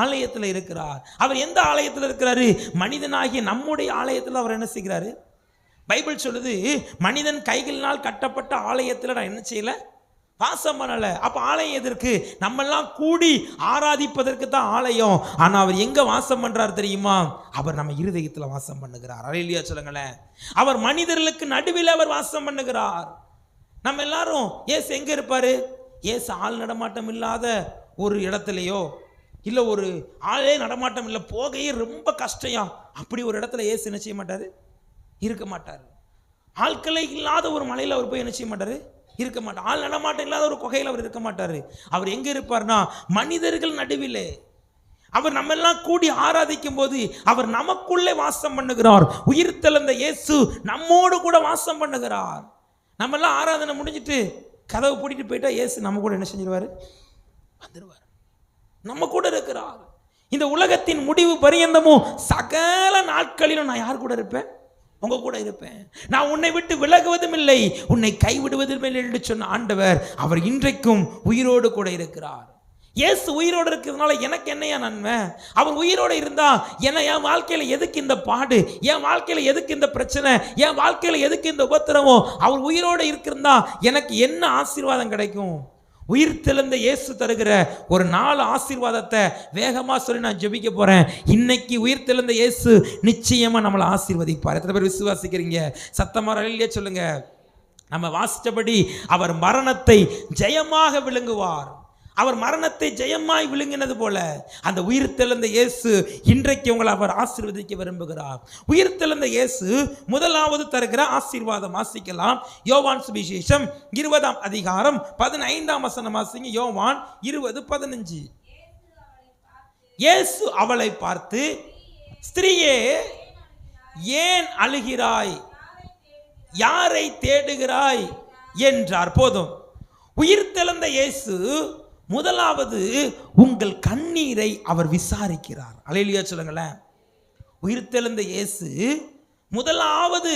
ஆலயத்தில் இருக்கிறார். அவர் எந்த ஆலயத்தில் இருக்கிறாரு? மனிதனாகிய நம்முடைய ஆலயத்தில் அவர் என்ன செய்கிறாரு? பைபிள் சொல்லுது, மனிதன் கைகளினால் கட்டப்பட்ட ஆலயத்தில் நான் என்ன செய்யல? வாசம் பண்ணல. அப்ப ஆலயம் எதற்கு? நம்மெல்லாம் கூடி ஆராதிப்பதற்கு தான் ஆலயம். ஆனா அவர் எங்க வாசம் பண்றார் தெரியுமா? அவர் நம்ம இருதயத்துல வாசம் பண்ணுகிறார். அல்லேலூயா சொல்லுங்களேன். அவர் மனிதர்களுக்கு நடுவில் அவர் வாசம் பண்ணுகிறார். நம்ம எல்லாரும் ஏசு எங்க இருப்பாரு? ஏசு ஆள் நடமாட்டம் இல்லாத ஒரு இடத்துலையோ, இல்லை ஒரு ஆளே நடமாட்டம் இல்லை, போகையே ரொம்ப கஷ்டம், அப்படி ஒரு இடத்துல ஏசு என்ன செய்ய மாட்டார்? இருக்க மாட்டார். ஆட்களை இல்லாத ஒரு மலையில் அவர் போய் என்ன செய்ய மாட்டார்? இருக்க மாட்டார். ஆள் நடமாட்டம் இல்லாத ஒரு குகையில் அவர் இருக்க மாட்டார். அவர் எங்கே இருப்பார்னா மனிதர்கள் நடுவிலே. அவர் நம்ம எல்லாம் கூடி ஆராதிக்கும் போது அவர் நமக்குள்ளே வாசம் பண்ணுகிறார். உயிர் தெழுந்த இயேசு நம்மோடு கூட வாசம் பண்ணுகிறார். நம்ம எல்லாம் ஆராதனை முடிஞ்சிட்டு கதவை பூட்டிட்டு போயிட்டா இயேசு நம்ம கூட என்ன செஞ்சிருவாரு? வந்துடுவார். நம்ம கூட இருக்கிறார். இந்த உலகத்தின் முடிவு பரியந்தமும் சகல நாட்களிலும் நான் யார் கூட இருப்பேன்? உங்க கூட இருப்பேன். நான் உன்னை விட்டு விலகுவதும் இல்லை, உன்னை கைவிடுவதும் இல்லை என்று சொன்ன ஆண்டவர் அவர் இன்றைக்கும் உயிரோடு கூட இருக்கிறார். இயேசு உயிரோடு இருக்கிறதுனால எனக்கு என்னையா நன்மை? அவர் உயிரோடு இருந்தா என்ன, என் வாழ்க்கையில எதுக்கு இந்த பாடு? என் வாழ்க்கையில எதுக்கு இந்த பிரச்சனை? என் வாழ்க்கையில எதுக்கு இந்த உபத்திரவம்? அவர் உயிரோடு இருக்கிறதா எனக்கு என்ன ஆசீர்வாதம் கிடைக்கும்? உயிர் தெழுந்த இயேசு தருகிற ஒரு 4 ஆசீர்வாதத்தை வேகமாக சொல்லி நான் ஜெபிக்க போகிறேன். இன்னைக்கு உயிர் தெழுந்த இயேசு நிச்சயமாக நம்மளை ஆசீர்வதிப்பார். எத்தனை பேர் விசுவாசிக்கிறீங்க? சத்தமாக அல்லேலூயா சொல்லுங்க. நம்ம வாசித்தபடி அவர் மரணத்தை ஜெயமாக விழுங்குவார். அவர் மரணத்தை ஜெயமாய் விழுங்கினது போல அந்த உயிர் தெழுந்த இயேசு இன்றைக்கு உங்களை அவர் ஆசீர்வதிக்க விரும்புகிறார். உயிர் தெழுந்த இயேசு முதலாவது தருகிற ஆசீர்வாதம் வாசிக்கலாம். யோவான் சுவிசேஷம் 20ஆம் அதிகாரம் 15ஆம் வசனம் வாசிங்க. யோவான் 20:15. இயேசு அவளை பார்த்து, ஸ்திரீயே, ஏன் அழுகிறாய்? யாரை தேடுகிறாய் என்றார். போதும். உயிர் தெழுந்த இயேசு முதலாவது உங்கள் கண்ணீரை அவர் விசாரிக்கிறார். அல்லேலூயா சொல்லுங்களேன். உயிர் தெழுந்த இயேசு முதலாவது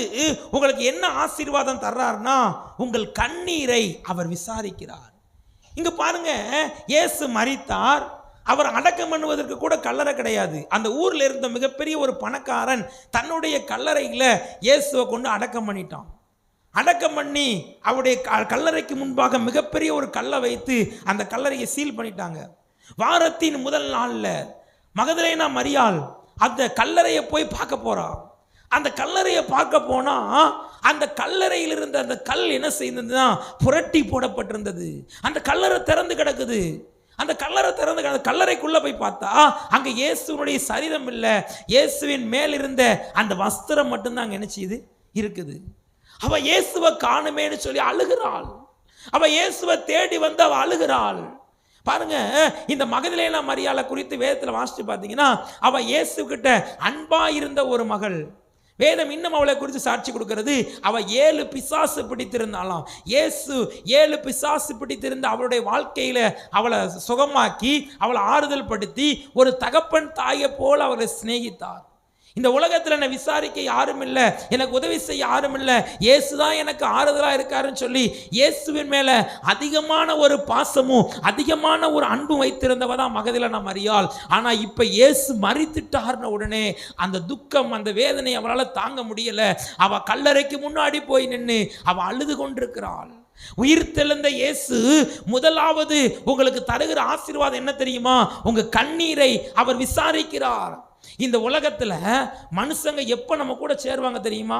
உங்களுக்கு என்ன ஆசீர்வாதம் தர்றார்னா உங்கள் கண்ணீரை அவர் விசாரிக்கிறார். இங்க பாருங்க, இயேசு மரித்தார். அவர் அடக்கம் பண்ணுவதற்கு கூட கல்லறை கிடையாது. அந்த ஊர்ல இருந்த மிகப்பெரிய ஒரு பணக்காரன் தன்னுடைய கல்லறையில் இயேசுவை கொண்டு அடக்கம் பண்ணிட்டான். அடக்கம் பண்ணி அவருடைய கல்லறைக்கு முன்பாக மிகப்பெரிய ஒரு கல்லை வைத்து அந்த கல்லறையை சீல் பண்ணிட்டாங்க. வாரத்தின் முதல் நாளில் மகதலேனா மரியாள் அந்த கல்லறையை போய் பார்க்க போறா. அந்த கல்லறையை பார்க்க போனா அந்த கல்லறையில் இருந்த அந்த கல் என்ன செய்ததுன்னா புரட்டி போடப்பட்டிருந்தது. அந்த கல்லறை திறந்து கிடக்குது. அந்த கல்லறை திறந்து கல்லறைக்குள்ள போய் பார்த்தா அங்க இயேசுனுடைய சரீரம் இல்லை, இயேசுவின் மேல் இருந்த அந்த வஸ்திரம் மட்டும்தான் அங்க என்ன செய்யுது இருக்குது. அவ இயேசுவை காணுமேன்னு சொல்லி அழுகிறாள். அவ இயேசுவை தேடி வந்து அவ அழுகிறாள். பாருங்க, இந்த மகதலேனா மரியாளை குறித்து வேதத்தில் வாசிச்சு பார்த்தீங்கன்னா, அவ இயேசு கிட்ட அன்பா இருந்த ஒரு மகள். வேதம் இன்னும் அவளை குறித்து சாட்சி கொடுக்கிறது. அவ 7 பிசாசு பிடித்திருந்தாலாம். இயேசு 7 பிசாசு பிடித்திருந்த அவளுடைய வாழ்க்கையில அவளை சுகமாக்கி அவளை ஆறுதல் படுத்தி ஒரு தகப்பன் தாயை போல அவளை சிநேகித்தார். இந்த உலகத்தில் என்னை விசாரிக்க யாரும் இல்லை, எனக்கு உதவி செய்ய யாரும் இல்லை, இயேசு தான் எனக்கு ஆறுதலாக இருக்காருன்னு சொல்லி இயேசுவின் மேலே அதிகமான ஒரு பாசமும் அதிகமான ஒரு அன்பும் வைத்திருந்தவ தான் மகதலேனா மரியாள். ஆனால் இப்போ இயேசு மரித்துட்டார்ன உடனே அந்த துக்கம், அந்த வேதனை அவளால் தாங்க முடியலை. அவள் கல்லறைக்கு முன்னாடி போய் நின்று அவள் அழுது கொண்டிருக்கிறாள். உயிர்த்தெழுந்த இயேசு முதலாவது உங்களுக்கு தருகிற ஆசீர்வாதம் என்ன தெரியுமா? உங்க கண்ணீரை அவர் விசாரிக்கிறார். இந்த உலகத்தில் மனுஷங்க எப்போ நம்ம கூட சேருவாங்க தெரியுமா?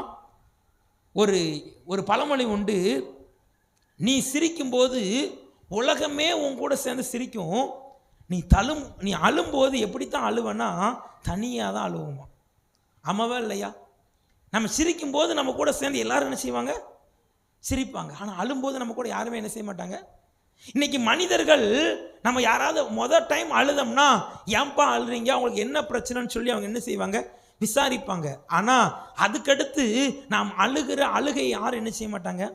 ஒரு பழமொழி உண்டு, நீ சிரிக்கும்போது உலகமே உன் கூட சேர்ந்து சிரிக்கும், நீ அழும்போது எப்படித்தான் அழுவனா தனியாக தான் அழுவோமா. ஆமாவா இல்லையா? நம்ம சிரிக்கும்போது நம்ம கூட சேர்ந்து எல்லாரும் என்ன செய்வாங்க? சிரிப்பாங்க. ஆனால் அழும்போது நம்ம கூட யாருமே என்ன செய்ய மாட்டாங்க. இன்னைக்கு மனிதர்கள் நம்ம யாராவது டைம் அழுதோம்னா, ஏன்பா அழுறீங்க, அவங்களுக்கு என்ன பிரச்சனைன்னு சொல்லி அவங்க என்ன செய்வாங்க? விசாரிப்பாங்க. ஆனால் அதுக்கடுத்து நாம் அழுகிற அழுகை யாரும் என்ன செய்ய மாட்டாங்க.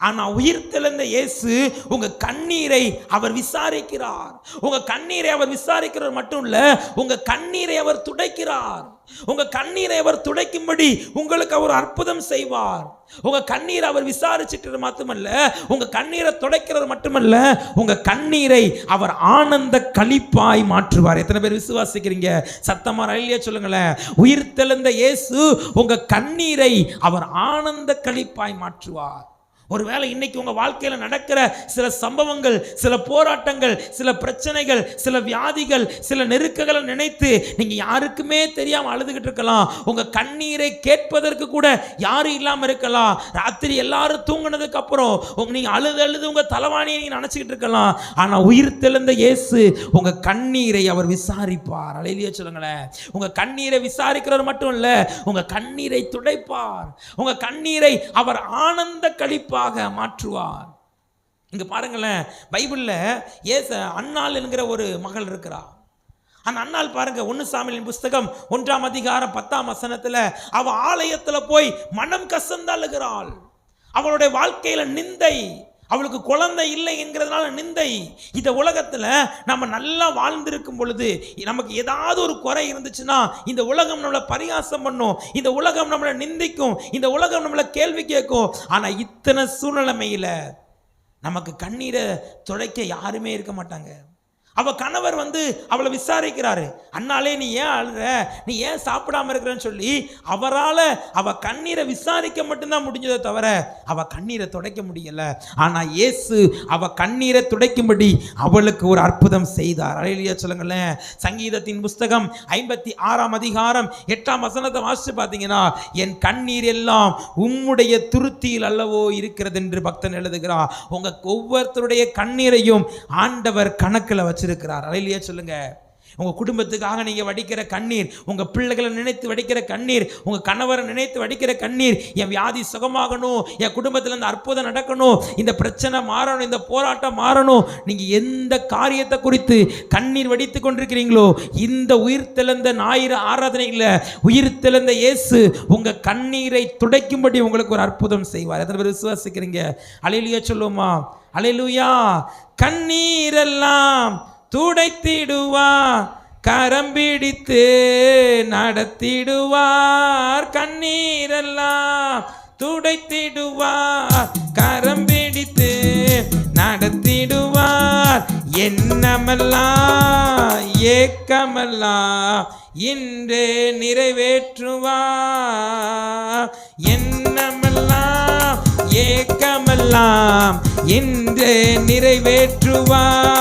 ஆனால் உயிர்த்தெழுந்த இயேசு உங்க கண்ணீரை அவர் விசாரிக்கிறார். உங்க கண்ணீரை அவர் விசாரிக்கிறார் மட்டும் இல்ல, உங்க கண்ணீரை அவர் துடைக்கிறார். உங்க கண்ணீரை அவர் துடைக்கும்படி உங்களுக்கு அவர் அற்புதம் செய்வார். உங்க கண்ணீரை அவர் விசாரிச்சுட்டு மட்டுமல்ல, உங்க கண்ணீரை துடைக்கிறது மட்டுமல்ல, உங்க கண்ணீரை அவர் ஆனந்த களிப்பாய் மாற்றுவார். எத்தனை பேர் விசுவாசிக்கிறீங்க? சத்தமா ரயிலே சொல்லுங்களேன். உயிர்த்தெழுந்த இயேசு உங்க கண்ணீரை அவர் ஆனந்த களிப்பாய் மாற்றுவார். ஒருவேளை இன்னைக்கு உங்க வாழ்க்கையில் நடக்கிற சில சம்பவங்கள், சில போராட்டங்கள், சில பிரச்சனைகள், சில வியாதிகள், சில நெருக்கங்களை நினைத்து நீங்க யாருக்குமே தெரியாம அழுதுகிட்டு இருக்கலாம். உங்க கண்ணீரை கேட்பதற்கு கூட யாரும் இல்லாம இருக்கலாம். ராத்திரி எல்லாரும் தூங்கினதுக்கு அப்புறம் நீங்க அழுது உங்க தலைவாணியை நீங்க நினைச்சுக்கிட்டு இருக்கலாம். ஆனா உயிர்த்தெழுந்த இயேசு உங்க கண்ணீரை அவர் விசாரிப்பார். அல்லேலூயா சொல்லுங்களேன். உங்க கண்ணீரை விசாரிக்கிறவர் மட்டும் இல்ல, உங்க கண்ணீரை துடைப்பார். உங்க கண்ணீரை அவர் ஆனந்த களிப்பார் மாற்றுவார். இங்க பாருங்களேன், பைபிள்ல அன்னாள் என்கிற ஒரு மகள் இருக்கிறார். அந்த அன்னாள் பாருங்க, 1 சாமுவேலின் புஸ்தகம் 1ஆம் அதிகாரம் 10ஆம் வசனத்துல அவ ஆலயத்துல போய் மனம் கசந்து அழுகிறாள். அவளுடைய வாழ்க்கையில நிந்தை, அவளுக்கு குழந்தை இல்லை என்கிறதுனால நிந்தை. இந்த உலகத்தில் நம்ம நல்லா வாழ்ந்திருக்கும் பொழுது நமக்கு ஏதாவது ஒரு குறை இருந்துச்சுன்னா இந்த உலகம் நம்மளை பரிகாசம் பண்ணும், இந்த உலகம் நம்மளை நிந்திக்கும், இந்த உலகம் நம்மளை கேள்வி கேட்கும். ஆனால் இத்தனை சூழ்நிலைமையில் நமக்கு கண்ணீரை துடைக்க யாருமே இருக்க மாட்டாங்க. அவ கணவர் அவளை விசாரிக்கிறாரு, அண்ணாலே நீ ஏன் அழுற, நீ ஏன் சாப்பிடாம இருக்கிறன்னு சொல்லி அவரால் அவ கண்ணீரை விசாரிக்க மட்டும்தான் முடிஞ்சதை தவிர அவ கண்ணீரை துடைக்க முடியல. ஆனா இயேசு அவ கண்ணீரை துடைக்கும்படி அவளுக்கு ஒரு அற்புதம் செய்தார். அல்லேலூயா சொல்லுங்களேன். சங்கீதத்தின் புஸ்தகம் 56ஆம் அதிகாரம் 8ஆம் வசனத்தை வாசிச்சு பார்த்தீங்கன்னா, என் கண்ணீர் எல்லாம் உம்முடைய துருத்தியில் அல்லவோ இருக்கிறது என்று பக்தன் எழுதுகிறார். உங்க ஒவ்வொருத்தருடைய கண்ணீரையும் ஆண்டவர் கணக்கில் வச்சு இருக்கிறார். அல்லேலூயா சொல்லுங்க. உங்க குடும்பத்துக்காக நீங்க வடிக்கிற கண்ணீர், உங்க பிள்ளைகளை நினைத்து வடிக்கிற கண்ணீர், உங்க கணவரை நினைத்து வடிக்கிற கண்ணீர், என் வியாதி சுகமாகணும், என் குடும்பத்தில் இந்த அற்புதம் நடக்கணும், இந்த பிரச்சனை மாறணும், இந்த போராட்டம் மாறணும், நீங்க எந்த காரியத்தை குறித்து கண்ணீர் வடித்து கொண்டிருக்கிறீங்களோ, இந்த உயிர்த்தெழுந்த ஞாயிறு ஆராதனையில் உயிர்த்தெழுந்த இயேசு உங்க கண்ணீரை துடைக்கும்படி உங்களுக்கு ஒரு அற்புதம் செய்வார். எத்தனை பேர் விசுவாசிக்கிறீங்க? அல்லேலூயா சொல்லுமா? அல்லேலூயா. கண்ணீரெல்லாம் துடைத்திடுவார், கரம் பிடித்து நடத்திடுவார். கண்ணீரெல்லாம் துடைத்திடுவார், கரம் பிடித்து நடத்திடுவார். எண்ணமெல்லாம் ஏக்கமெல்லாம் இன்றே நிறைவேற்றுவார். எண்ணமெல்லாம் ஏக்கமெல்லாம் இன்றே நிறைவேற்றுவார்.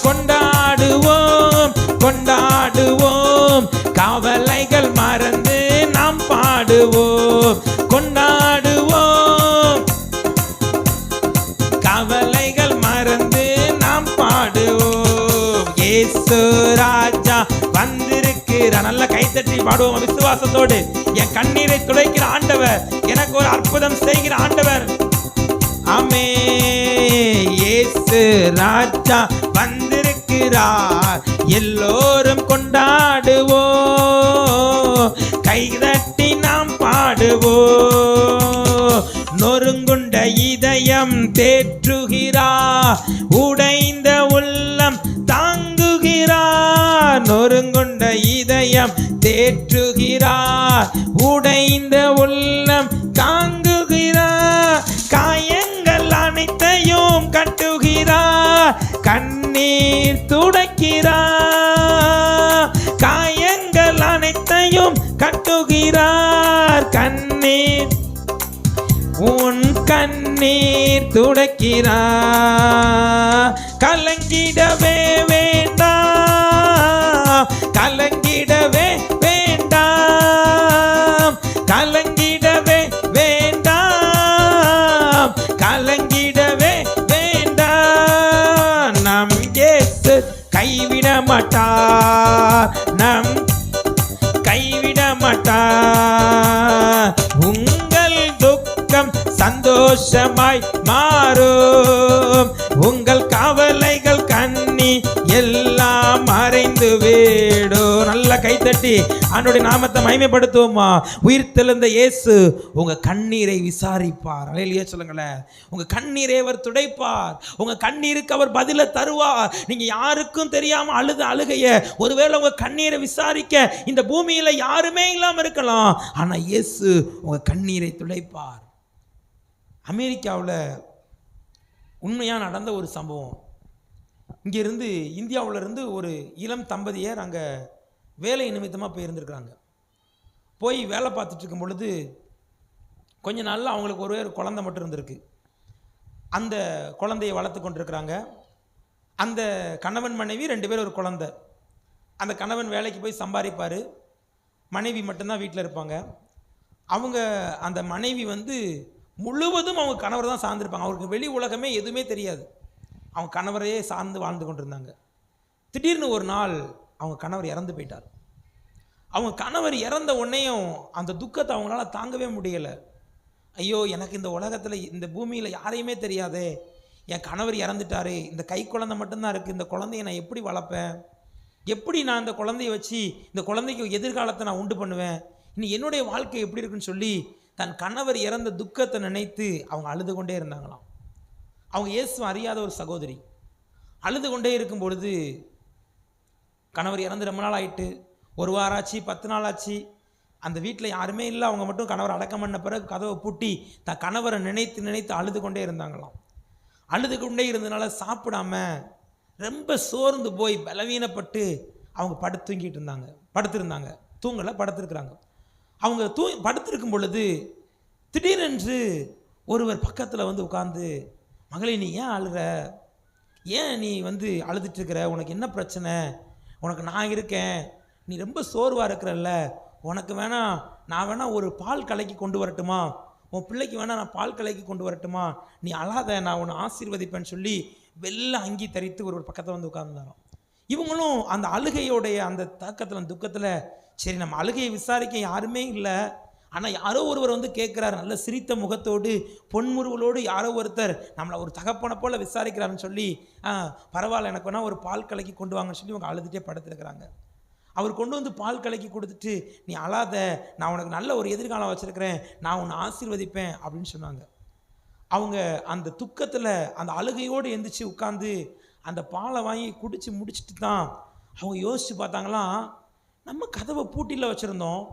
கொண்டாடுவோம் கொண்டாடுவோம், கவலைகள் மறந்து நாம் பாடுவோம். கொண்டாடுவோம், கவலைகள் மறந்து நாம் பாடுவோம். இயேசு ராஜா வந்திருக்கிறார். நல்ல கைத்தட்டி பாடுவோம் விசுவாசத்தோடு. என் கண்ணீரை துடைக்கிற ஆண்டவர், எனக்கு ஒரு அற்புதம் செய்கிற ஆண்டவர். ஆமென். இயேசு ராஜா வந்திருக்கிறார், எல்லோரும் கொண்டாடுவோம், கைதட்டி நாம் பாடுவோம். நொறுங்குண்ட இதயம் தேற்றுகிறார், உடைந்த உள்ளம் தாங்குகிறார். நொறுங்குண்ட இதயம் தேற்றுகிறார், உடைந்த உள்ளம் தாங்குகிறார். காயங்கள் அனைத்தையும் கட்டுகிறார், கண்ணீர் துடைக்கிறார். காயங்கள் அனைத்தையும் கட்டுகிறார், கண்ணீர் உன் கண்ணீர் துடைக்கிறார். கலங்கிடவே வேண்டாம், கலங்கிடவே வேண்டாம், கலங்கிடவே வேண்டாம், கலங்கிடவே வேண்டாம். நம் இயேசு கைவிட மாட்டார், நம் கைவிட மாட்டார். உங்கள் துக்கம் சந்தோஷமாய் மாறும், உங்கள் கவலைகள் கண்ணி எல்லாம் மறைந்து விடும். நல்ல கைத்தட்டி ஆண்டவருடைய நாமத்தை மகிமைப்படுத்துவோமா. உயிர்த்தெழுந்த இயேசு உங்க கண்ணீரை விசாரிப்பார். அல்லேலூயா சொல்லுங்களேன். உங்க கண்ணீரை அவர் துடைப்பார், உங்க கண்ணீருக்கு அவர் பதிலை தருவார். நீங்க யாருக்கும் தெரியாம அழுத அழுகைய ஒருவேளை உங்க கண்ணீரை விசாரிக்க இந்த பூமியில யாருமே இல்லாம இருக்கலாம், ஆனா இயேசு உங்க கண்ணீரை துடைப்பார். அமெரிக்காவில் உண்மையாக நடந்த ஒரு சம்பவம். இங்கேருந்து இந்தியாவிலேருந்து ஒரு இளம் தம்பதியர் அங்கே வேலை நிமித்தமாக போயிருந்துருக்குறாங்க. போய் வேலை பார்த்துட்டு இருக்கும் பொழுது கொஞ்ச நாளில் அவங்களுக்கு ஒரே ஒரு குழந்தை மட்டும் இருந்திருக்கு. அந்த குழந்தையை வளர்த்து கொண்டிருக்கிறாங்க. அந்த கணவன் மனைவி 2 பேர், ஒரு குழந்தை. அந்த கணவன் வேலைக்கு போய் சம்பாதிப்பார், மனைவி மட்டும்தான் வீட்டில் இருப்பாங்க. அவங்க அந்த மனைவி முழுவதும் அவங்க கணவர் தான் சார்ந்திருப்பாங்க. அவருக்கு வெளி உலகமே எதுவுமே தெரியாது. அவங்க கணவரையே சார்ந்து வாழ்ந்து கொண்டிருந்தாங்க. திடீர்னு ஒரு நாள் அவங்க கணவர் இறந்து போயிட்டார். அவங்க கணவர் இறந்த உடனேயும் அந்த துக்கத்தை அவங்களால தாங்கவே முடியலை. ஐயோ, எனக்கு இந்த உலகத்தில் இந்த பூமியில் யாரையுமே தெரியாதே, என் கணவர் இறந்துட்டாரு, இந்த கை குழந்தை மட்டும்தான் இருக்குது, இந்த குழந்தைய நான் எப்படி வளர்ப்பேன், எப்படி நான் இந்த குழந்தைய வச்சு இந்த குழந்தைக்கு எதிர்காலத்தை நான் உண்டு பண்ணுவேன், இன்னும் என்னுடைய வாழ்க்கை எப்படி இருக்குன்னு சொல்லி தன் கணவர் இறந்த துக்கத்தை நினைத்து அவங்க அழுது கொண்டே இருந்தாங்களாம். அவங்க இயேசு அறியாத ஒரு சகோதரி. அழுது கொண்டே இருக்கும் பொழுது கணவர் இறந்து ரொம்ப நாள் ஆயிட்டு, 1 வாரம் ஆச்சு, 10 நாள் ஆச்சு. அந்த வீட்டில் யாருமே இல்லை. அவங்க மட்டும் கணவர் அடக்கம் பண்ண பிறகு கதவை பூட்டி தன் கணவரை நினைத்து நினைத்து அழுது கொண்டே இருந்தாங்களாம். அழுது கொண்டே இருந்ததுனால சாப்பிடாம ரொம்ப சோர்ந்து போய் பலவீனப்பட்டு அவங்க படுத்திருந்தாங்க. தூங்கலை, படுத்திருக்கிறாங்க. அவங்க படுத்திருக்கும் பொழுது திடீரென்று ஒருவர் பக்கத்தில் உட்கார்ந்து, மகளே நீ ஏன் அழுற, ஏன் நீ அழுதுட்டு இருக்கிற, உனக்கு என்ன பிரச்சனை, உனக்கு நான் இருக்கேன், நீ ரொம்ப சோர்வாக இருக்கிறல்ல, உனக்கு நான் வேணா ஒரு பால் கலக்கி கொண்டு வரட்டுமா, உன் பிள்ளைக்கு வேணா நான் பால் கலக்கி கொண்டு வரட்டுமா, நீ அழாத, நான் உன்னை ஆசீர்வதிப்பேன்னு சொல்லி வெள்ளை அங்கி தரித்து ஒரு பக்கத்தில் உட்கார்ந்தாரோம். இவங்களும் அந்த அழுகையோடைய அந்த தாக்கத்தில் துக்கத்தில், சரி நம்ம அழுகையை விசாரிக்க யாருமே இல்லை, ஆனால் யாரோ ஒருவர் கேட்குறாரு, நல்ல சிரித்த முகத்தோடு பொன்முருவலோடு யாரோ ஒருத்தர் நம்மளை ஒரு தகப்பனை போல் விசாரிக்கிறாருன்னு சொல்லி, பரவாயில்ல எனக்கு வேணா ஒரு பால் கலக்கி கொண்டு வாங்கன்னு சொல்லி அவங்க அழுதுகிட்டே படுத்துருக்குறாங்க. அவர் கொண்டு பால் கலக்கி கொடுத்துட்டு, நீ அழாத, நான் உனக்கு நல்ல ஒரு எதிர்காலம் வச்சுருக்கிறேன், நான் உன்னை ஆசீர்வதிப்பேன் அப்படின்னு சொன்னாங்க. அவங்க அந்த துக்கத்தில் அந்த அழுகையோடு எந்திரிச்சு உட்காந்து அந்த பாலை வாங்கி குடித்து முடிச்சுட்டு தான் அவங்க யோசித்து பார்த்தாங்களாம், நம்ம கதவை பூட்டியில் வச்சுருந்தோம்,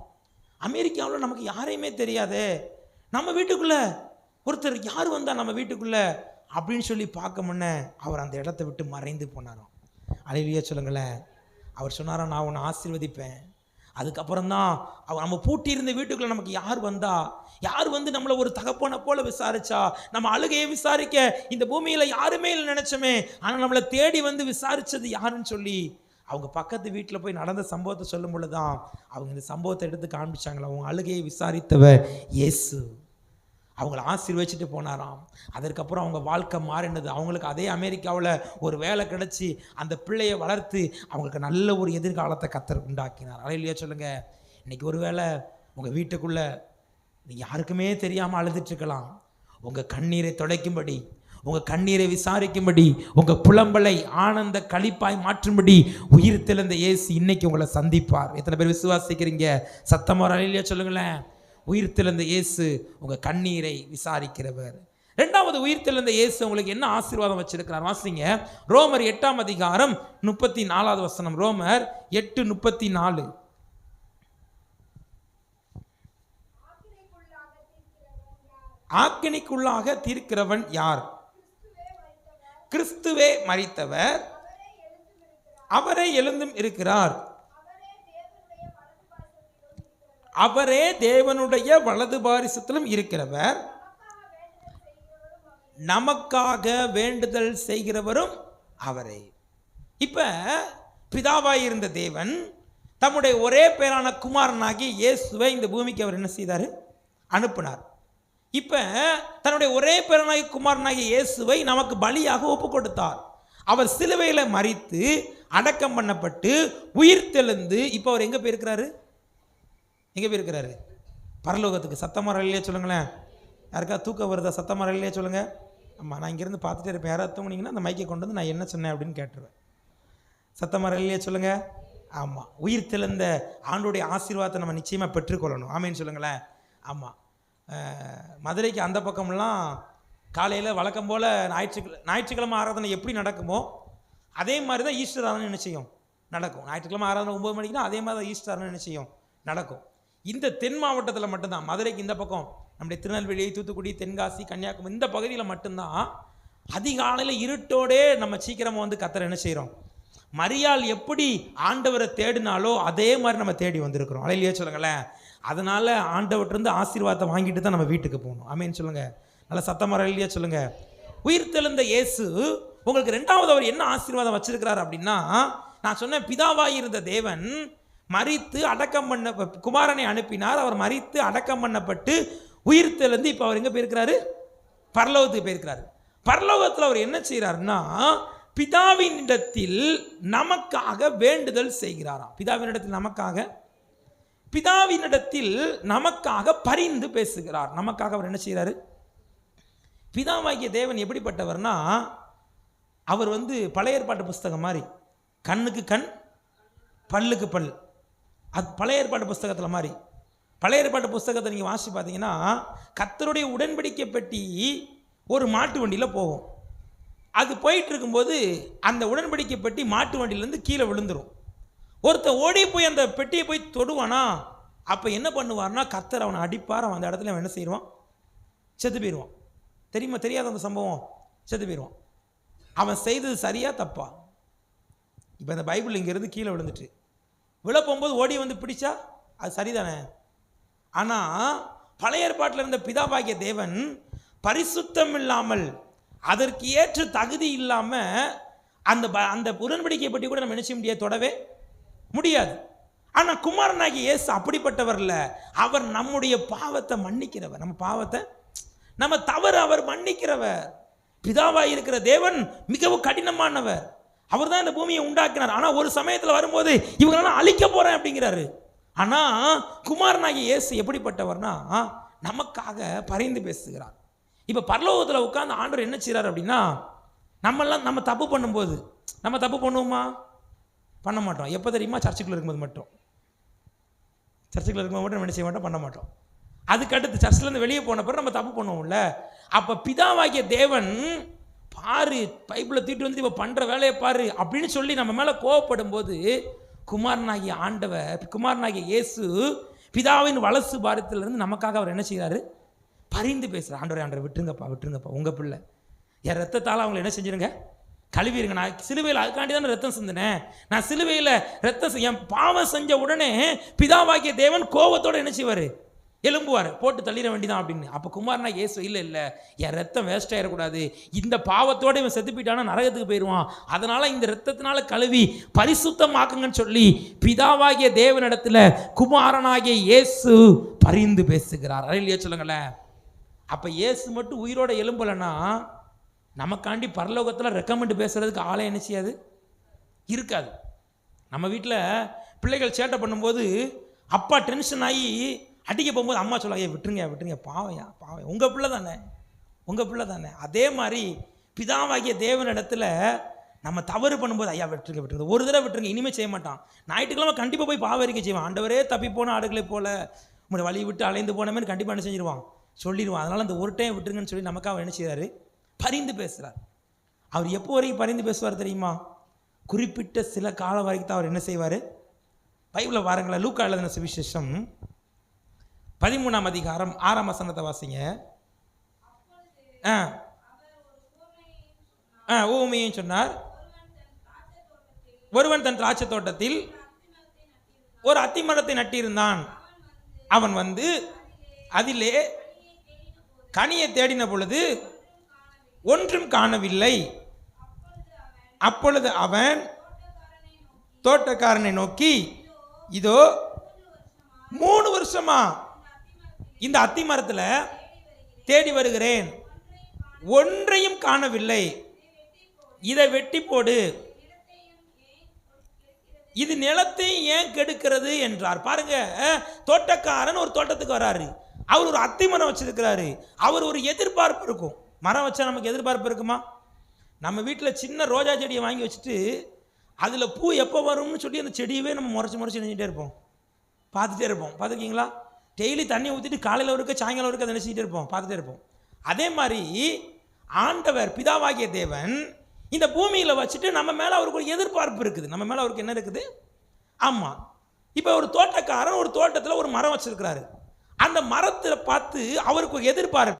அமெரிக்காவில் நமக்கு யாரையுமே தெரியாதே, நம்ம வீட்டுக்குள்ளே ஒருத்தர் யார் வந்தால் நம்ம வீட்டுக்குள்ளே அப்படின்னு சொல்லி பார்க்க முன்ன அவர் அந்த இடத்த விட்டு மறைந்து போனாராம். அல்லேலூயா சொல்லுங்களேன். அவர் சொன்னாராம், நான் உன்னை ஆசீர்வதிப்பேன். அதுக்கப்புறம் தான் அவர் நம்ம பூட்டி இருந்த வீட்டுக்குள்ளே நமக்கு யார் வந்தா, யார் நம்மளை ஒரு தகப்பனை போல விசாரிச்சா, நம்ம அழுகையை விசாரிக்க இந்த பூமியில் யாருமே இல்லை நினச்சோமே, ஆனால் நம்மளை தேடி விசாரித்தது யாருன்னு சொல்லி அவங்க பக்கத்து வீட்டில் போய் நடந்த சம்பவத்தை சொல்லும் பொழுது தான் அவங்க இந்த சம்பவத்தை எடுத்து காண்பிச்சாங்களா, அவங்க அழுகையை விசாரித்தவர் இயேசு. அவங்கள ஆசீர்வதிச்சுட்டு போனாராம். அதற்கப்புறம் அவங்க வாழ்க்கை மாறினது. அவங்களுக்கு அதே அமெரிக்காவில் ஒரு வேலை கிடச்சி அந்த பிள்ளையை வளர்த்து அவங்களுக்கு நல்ல ஒரு எதிர்காலத்தை கர்த்தர் உண்டாக்கினார். அல்லேலூயா சொல்லுங்க. இன்றைக்கி ஒரு வேளை உங்கள் வீட்டுக்குள்ளே நீங்கள் யாருக்குமே தெரியாமல் அழுதுட்டுருக்கலாம். உங்கள் கண்ணீரை துடைக்கும்படி, உங்கள் கண்ணீரை விசாரிக்கும்படி, உங்கள் புலம்பலை ஆனந்த களிப்பாய் மாற்றும்படி உயிர் தெழுந்த இயேசு இன்னைக்கு உங்களை சந்திப்பார். எத்தனை பேர் விசுவாசிக்கிறீங்க? சத்தமா அல்லேலூயா சொல்லுங்களேன். உயிர் தெழுந்த இயேசு உங்கள் கண்ணீரை விசாரிக்கிறவர். ரெண்டாவது, உயிர் தெழுந்த இயேசு உங்களுக்கு என்ன ஆசீர்வாதம் வச்சிருக்கிறார்? வாசிங்க ரோமர் 8ஆம் அதிகாரம் 34வது வசனம். ரோமர் 8:34. ஆக்கினைக்குள்ளாக தீர்க்கிறவன் யார்? கிறிஸ்துவே மரித்தவர், அவரே எழுந்தும் இருக்கிறார், அவரே தேவனுடைய வலது பாரிசத்திலும் இருக்கிறவர், நமக்காக வேண்டுதல் செய்கிறவரும் அவரே. இப்ப பிதாவாய் இருந்த தேவன் தம்முடைய ஒரே பேரான குமாரனாகி இயேசுவை இந்த பூமிக்கு அவர் என்ன செய்தார்? அனுப்பினார். இப்ப தன்னுடைய ஒரே பேரானாகி குமாரனாகி இயேசுவை நமக்கு பலியாக ஒப்பு கொடுத்தார். அவர் சிலுவையில் மரித்து அடக்கம் பண்ணப்பட்டு உயிர் தெழுந்து இப்போ அவர் எங்க போயிருக்கிறாரு? எங்க போயிருக்கிறாரு? பரலோகத்துக்கு. சத்தமா இல்லையா சொல்லுங்களேன். யாருக்கா தூக்கம் வருதா? சத்தமா இல்லையா சொல்லுங்க. ஆமாம், நான் இங்கேருந்து பார்த்துட்டே இருப்பேன். யாராவது தூங்குனீங்கன்னா அந்த மைக்கை கொண்டு வந்து நான் என்ன சொன்னேன் அப்படின்னு கேட்டுருவேன். சத்தமா இல்லையா சொல்லுங்க. ஆமாம், உயிர் தெழுந்த ஆண்டோடைய ஆசீர்வாதத்தை நம்ம நிச்சயமாக பெற்றுக்கொள்ளணும். ஆமேன்னு சொல்லுங்களேன். ஆமாம், மதுரைக்கு அந்த பக்கம்லாம் காலையில் வழக்கம் போல் ஞாயிற்றுக்கிழமை ஆராதனை எப்படி நடக்குமோ அதே மாதிரி தான் ஈஸ்டர் ஆராதனை நிச்சயம் நடக்கும். ஞாயிற்றுக்கிழமை ஆராதனை 9 மணிக்குன்னா அதே மாதிரி தான் ஈஸ்டர் ஆராதனை நிச்சயம் நடக்கும். இந்த தென் மாவட்டத்தில் மட்டும்தான், மதுரைக்கு இந்த பக்கம், நம்முடைய திருநெல்வேலி, தூத்துக்குடி, தென்காசி, கன்னியாகுமரி இந்த பகுதியில் மட்டும்தான் அதிகாலையில் இருட்டோடே நம்ம சீக்கிரமாக வந்து கத்தரை என்ன செய்கிறோம்? மரியாள் எப்படி ஆண்டவரை தேடினாலோ அதே மாதிரி நம்ம தேடி வந்திருக்கிறோம். அலையிலேயே சொல்லுங்களேன். அதனால் ஆண்டவர்கிட்ட ஆசீர்வாதத்தை வாங்கிட்டு தான் நம்ம வீட்டுக்கு போகணும். ஆமேன்னு சொல்லுங்கள். நல்லா சத்தமாக அலையிலேயே சொல்லுங்கள். உயிர் தெழுந்த இயேசு உங்களுக்கு ரெண்டாவது அவர் என்ன ஆசீர்வாதம் வச்சிருக்கிறார் அப்படின்னா, நான் சொன்ன பிதாவாய் இருந்த தேவன் மரித்து அடக்கம் பண்ண குமாரனை அனுப்பினார். அவர் மரித்து அடக்கம் பண்ணப்பட்டு உயிர் தெழுந்து இப்போ அவர் எங்கே போயிருக்கிறாரு? பரலோகத்துக்கு போயிருக்கிறாரு. பரலோகத்தில் அவர் என்ன செய்கிறாருன்னா, பிதாவினிடத்தில் நமக்காக வேண்டுதல் செய்கிறாராம். பிதாவினிடத்தில் நமக்காக பரிந்து பேசுகிறார். நமக்காக அவர் என்ன செய்கிறாரு? பிதாவாகிய தேவன் எப்படிப்பட்டவர்னா, அவர் பழைய ஏற்பாட்டு புஸ்தகம் மாதிரி, கண்ணுக்கு கண் பல்லுக்கு பல். அது பழைய ஏற்பாட்டு புஸ்தகத்தில் மாதிரி. பழைய ஏற்பாட்டு புஸ்தகத்தை நீங்கள் வாசி பார்த்தீங்கன்னா, கர்த்தருடைய உடன்படிக்கை பெட்டி ஒரு மாட்டு வண்டியில் போகும். அது போயிட்டு இருக்கும்போது அந்த உடன்படிக்கை பெட்டி மாட்டு வண்டியிலேருந்து கீழே விழுந்துடும். ஒருத்தர் ஓடி போய் அந்த பெட்டியை போய் தொடுவானா, அப்போ என்ன பண்ணுவார்னா, கர்த்தர் அவனை அடிப்பார். அவன் அந்த இடத்துல அவன் என்ன செய்வான்? செத்து போயிடுவான். தெரியுமா? தெரியாத அந்த சம்பவம்? செத்து போயிடுவான். அவன் செய்தது சரியா தப்பா? இப்போ இந்த பைபிள் இங்கேருந்து கீழே விழுந்துட்டு விழ போகும்போது ஓடி பிடிச்சா அது சரிதானே? ஆனால் பழைய ஏற்பாட்டில் இருந்த பிதாவாகிய தேவன் பரிசுத்தம் இல்லாமல், அதற்கு ஏற்ற தகுதி இல்லாமல் அந்த உடன்படிக்கை பற்றி கூட நம்ம நினைச்ச முடியாது, தொடவே முடியாது. ஆனால் குமாரனாகிய இயேசு அப்படிப்பட்டவர் இல்லை. அவர் நம்முடைய பாவத்தை மன்னிக்கிறவர். நம்ம பாவத்தை, நம்ம தவறு அவர் மன்னிக்கிறவர். பிதாவாய் இருக்கிற தேவன் மிகவும் கடினமானவர். அவர் தான் இந்த பூமியை உண்டாக்கினார். ஆனால் ஒரு சமயத்தில் வரும்போது இவங்களெல்லாம் அழிக்க போகிறேன் அப்படிங்கிறாரு. ஆனால் குமாரனாகிய இயேசு எப்படிப்பட்டவர்னா, நமக்காக பரிந்து பேசுகிறார். இப்போ பரலோகத்தில் உட்கார்ந்து ஆண்டவர் என்ன செய்கிறார் அப்படின்னா, நம்ம தப்பு பண்ணும்போது, நம்ம தப்பு பண்ணுவோமா? பண்ண மாட்டோம். எப்போ தெரியுமா? சர்ச்சுக்குள்ள இருக்கும்போது மட்டும். சர்ச்சுக்குள்ள இருக்கும்போது மட்டும் நம்ம என்ன செய்ய மாட்டோம்? பண்ண மாட்டோம். அதுக்கடுத்து சர்ச்சிலேருந்து வெளியே போன பிறகு நம்ம தப்பு பண்ணுவோம்ல. அப்போ பிதாவாகிய தேவன் பாரு, பைபிளை தூக்கிட்டு வந்து இப்போ பண்ணுற வேலையை பாரு அப்படின்னு சொல்லி நம்ம மேலே கோவப்படும் போது, குமாரனாகிய ஆண்டவர், குமாரனாகிய இயேசு பிதாவின் வலசு பாரத்திலிருந்து நமக்காக அவர் என்ன செய்கிறாரு? பரிந்து பேசுகிறார். ஆண்டவர் விட்டுருங்கப்பா, உங்கள் பிள்ளை என் ரத்தத்தால் அவங்களை என்ன செஞ்சிருங்க? கழுவிருங்க. நான் சிலுவையில் அதுக்காண்டி தானே ரத்தம் சிந்தினேன். நான் சிலுவையில் ரத்தம் என் பாவம் செஞ்ச உடனே பிதாவாகிய தேவன் கோபத்தோடு என்ன செய்வார்? எலும்புவார், போட்டு தள்ளிட வேண்டிதான் அப்படின்னு. அப்போ குமாரனா இயேசு இல்லை, என் ரத்தம் வேஸ்ட் ஆகிடக்கூடாது, இந்த பாவத்தோடு இவன் செத்து போயிட்டானா நரகத்துக்கு போயிடுவான், அதனால் இந்த ரத்தத்தினால கழுவி பரிசுத்தமாக்குங்கன்னு சொல்லி பிதாவாகிய தேவனிடத்தில் குமாரனாகிய இயேசு பரிந்து பேசுகிறார். இல்லையா சொல்லுங்களேன். அப்போ இயேசு மட்டும் உயிரோட எலும்பலைன்னா நமக்காண்டி பரலோகத்தில் ரெக்கமெண்ட் பேசுகிறதுக்கு ஆளே என்ன செய்யாது? இருக்காது. நம்ம வீட்டில் பிள்ளைகள் சேட்டை பண்ணும்போது அப்பா டென்ஷன் ஆகி அடிக்க போகும்போது அம்மா சொல்லுவாங்க, விட்டுருங்க பாவம், உங்கள் பிள்ளை தானே. அதே மாதிரி பிதாவாகிய தேவனிடத்துல நம்ம தவறு பண்ணும்போது ஐயா விட்டுருங்க, ஒரு தடவை விட்டுருங்க, இனிமேல் செய்ய மாட்டான். ஞாயிற்றுக்கிழமை கண்டிப்பாக போய் பாவ அறிக்கை செய்வான். ஆண்டவரே தப்பி போன ஆடுகளை போல உங்களை வழி விட்டு அலைந்து போனமே கண்டிப்பாக என்ன செஞ்சிருவான், சொல்லிடுவான். அதனால் அந்த ஒரு டைம் விட்டுருங்கன்னு சொல்லி நமக்காக என்ன செய்கிறாரு, பரிந்து பேசுகிறார். அவர் எப்போ வரைக்கும் பரிந்து பேசுவார் தெரியுமா? குறிப்பிட்ட சில காலம் வரைக்கும் தான் அவர் என்ன செய்வார். பைபிளில் பாருங்களேன், லூக்கா எழுதின சுவிசேஷம் 13ஆம் அதிகாரம் 6ஆம் வசனத்தை வாசிங்க. ஊமையும் சொன்னார். ஒருவன் தன் திராட்சை தோட்டத்தில் ஒரு அத்திமரத்தை நட்டிருந்தான். அவன் வந்து அதிலே கனியை தேடின பொழுது ஒன்றும் காணவில்லை. அப்பொழுது அவன் தோட்டக்காரனை நோக்கி, இதோ 3 வருஷமா இந்த அத்திமரத்தில் தேடி வருகிறேன், ஒன்றையும் காணவில்லை, இதை வெட்டி போடு, இது நிலத்தை ஏன் கெடுக்கிறது என்றார். பாருங்க, தோட்டக்காரன் ஒரு தோட்டத்துக்கு வராரு, அவர் ஒரு அத்திமரம் வச்சிருக்கிறாரு, அவர் ஒரு எதிர்பார்ப்பு இருக்கும். மரம் வச்சா நமக்கு எதிர்பார்ப்பு இருக்குமா? நம்ம வீட்டில் சின்ன ரோஜா செடியை வாங்கி வச்சுட்டு அதில் பூ எப்போ வரும்னு சொல்லி அந்த செடியவே நம்ம முறைச்சி நினைச்சிட்டே இருப்போம், பார்த்துட்டே இருப்போம். பார்த்துருக்கீங்களா? டெய்லி தண்ணி ஊற்றிட்டு காலையில் இருக்க சாயங்காலம் இருக்க அதை நினச்சிக்கிட்டே இருப்போம், பார்த்துட்டே இருப்போம். அதே மாதிரி ஆண்டவர் பிதாவாகிய தேவன் இந்த பூமியில் வச்சுட்டு நம்ம மேலே அவருக்கு ஒரு எதிர்பார்ப்பு இருக்குது. நம்ம மேலே அவருக்கு என்ன இருக்குது? ஆமாம். இப்போ ஒரு தோட்டக்காரன் ஒரு தோட்டத்தில் ஒரு மரம் வச்சிருக்கிறாரு. அந்த மரத்தில் பார்த்து அவருக்கு ஒரு எதிர்பார்ப்பு.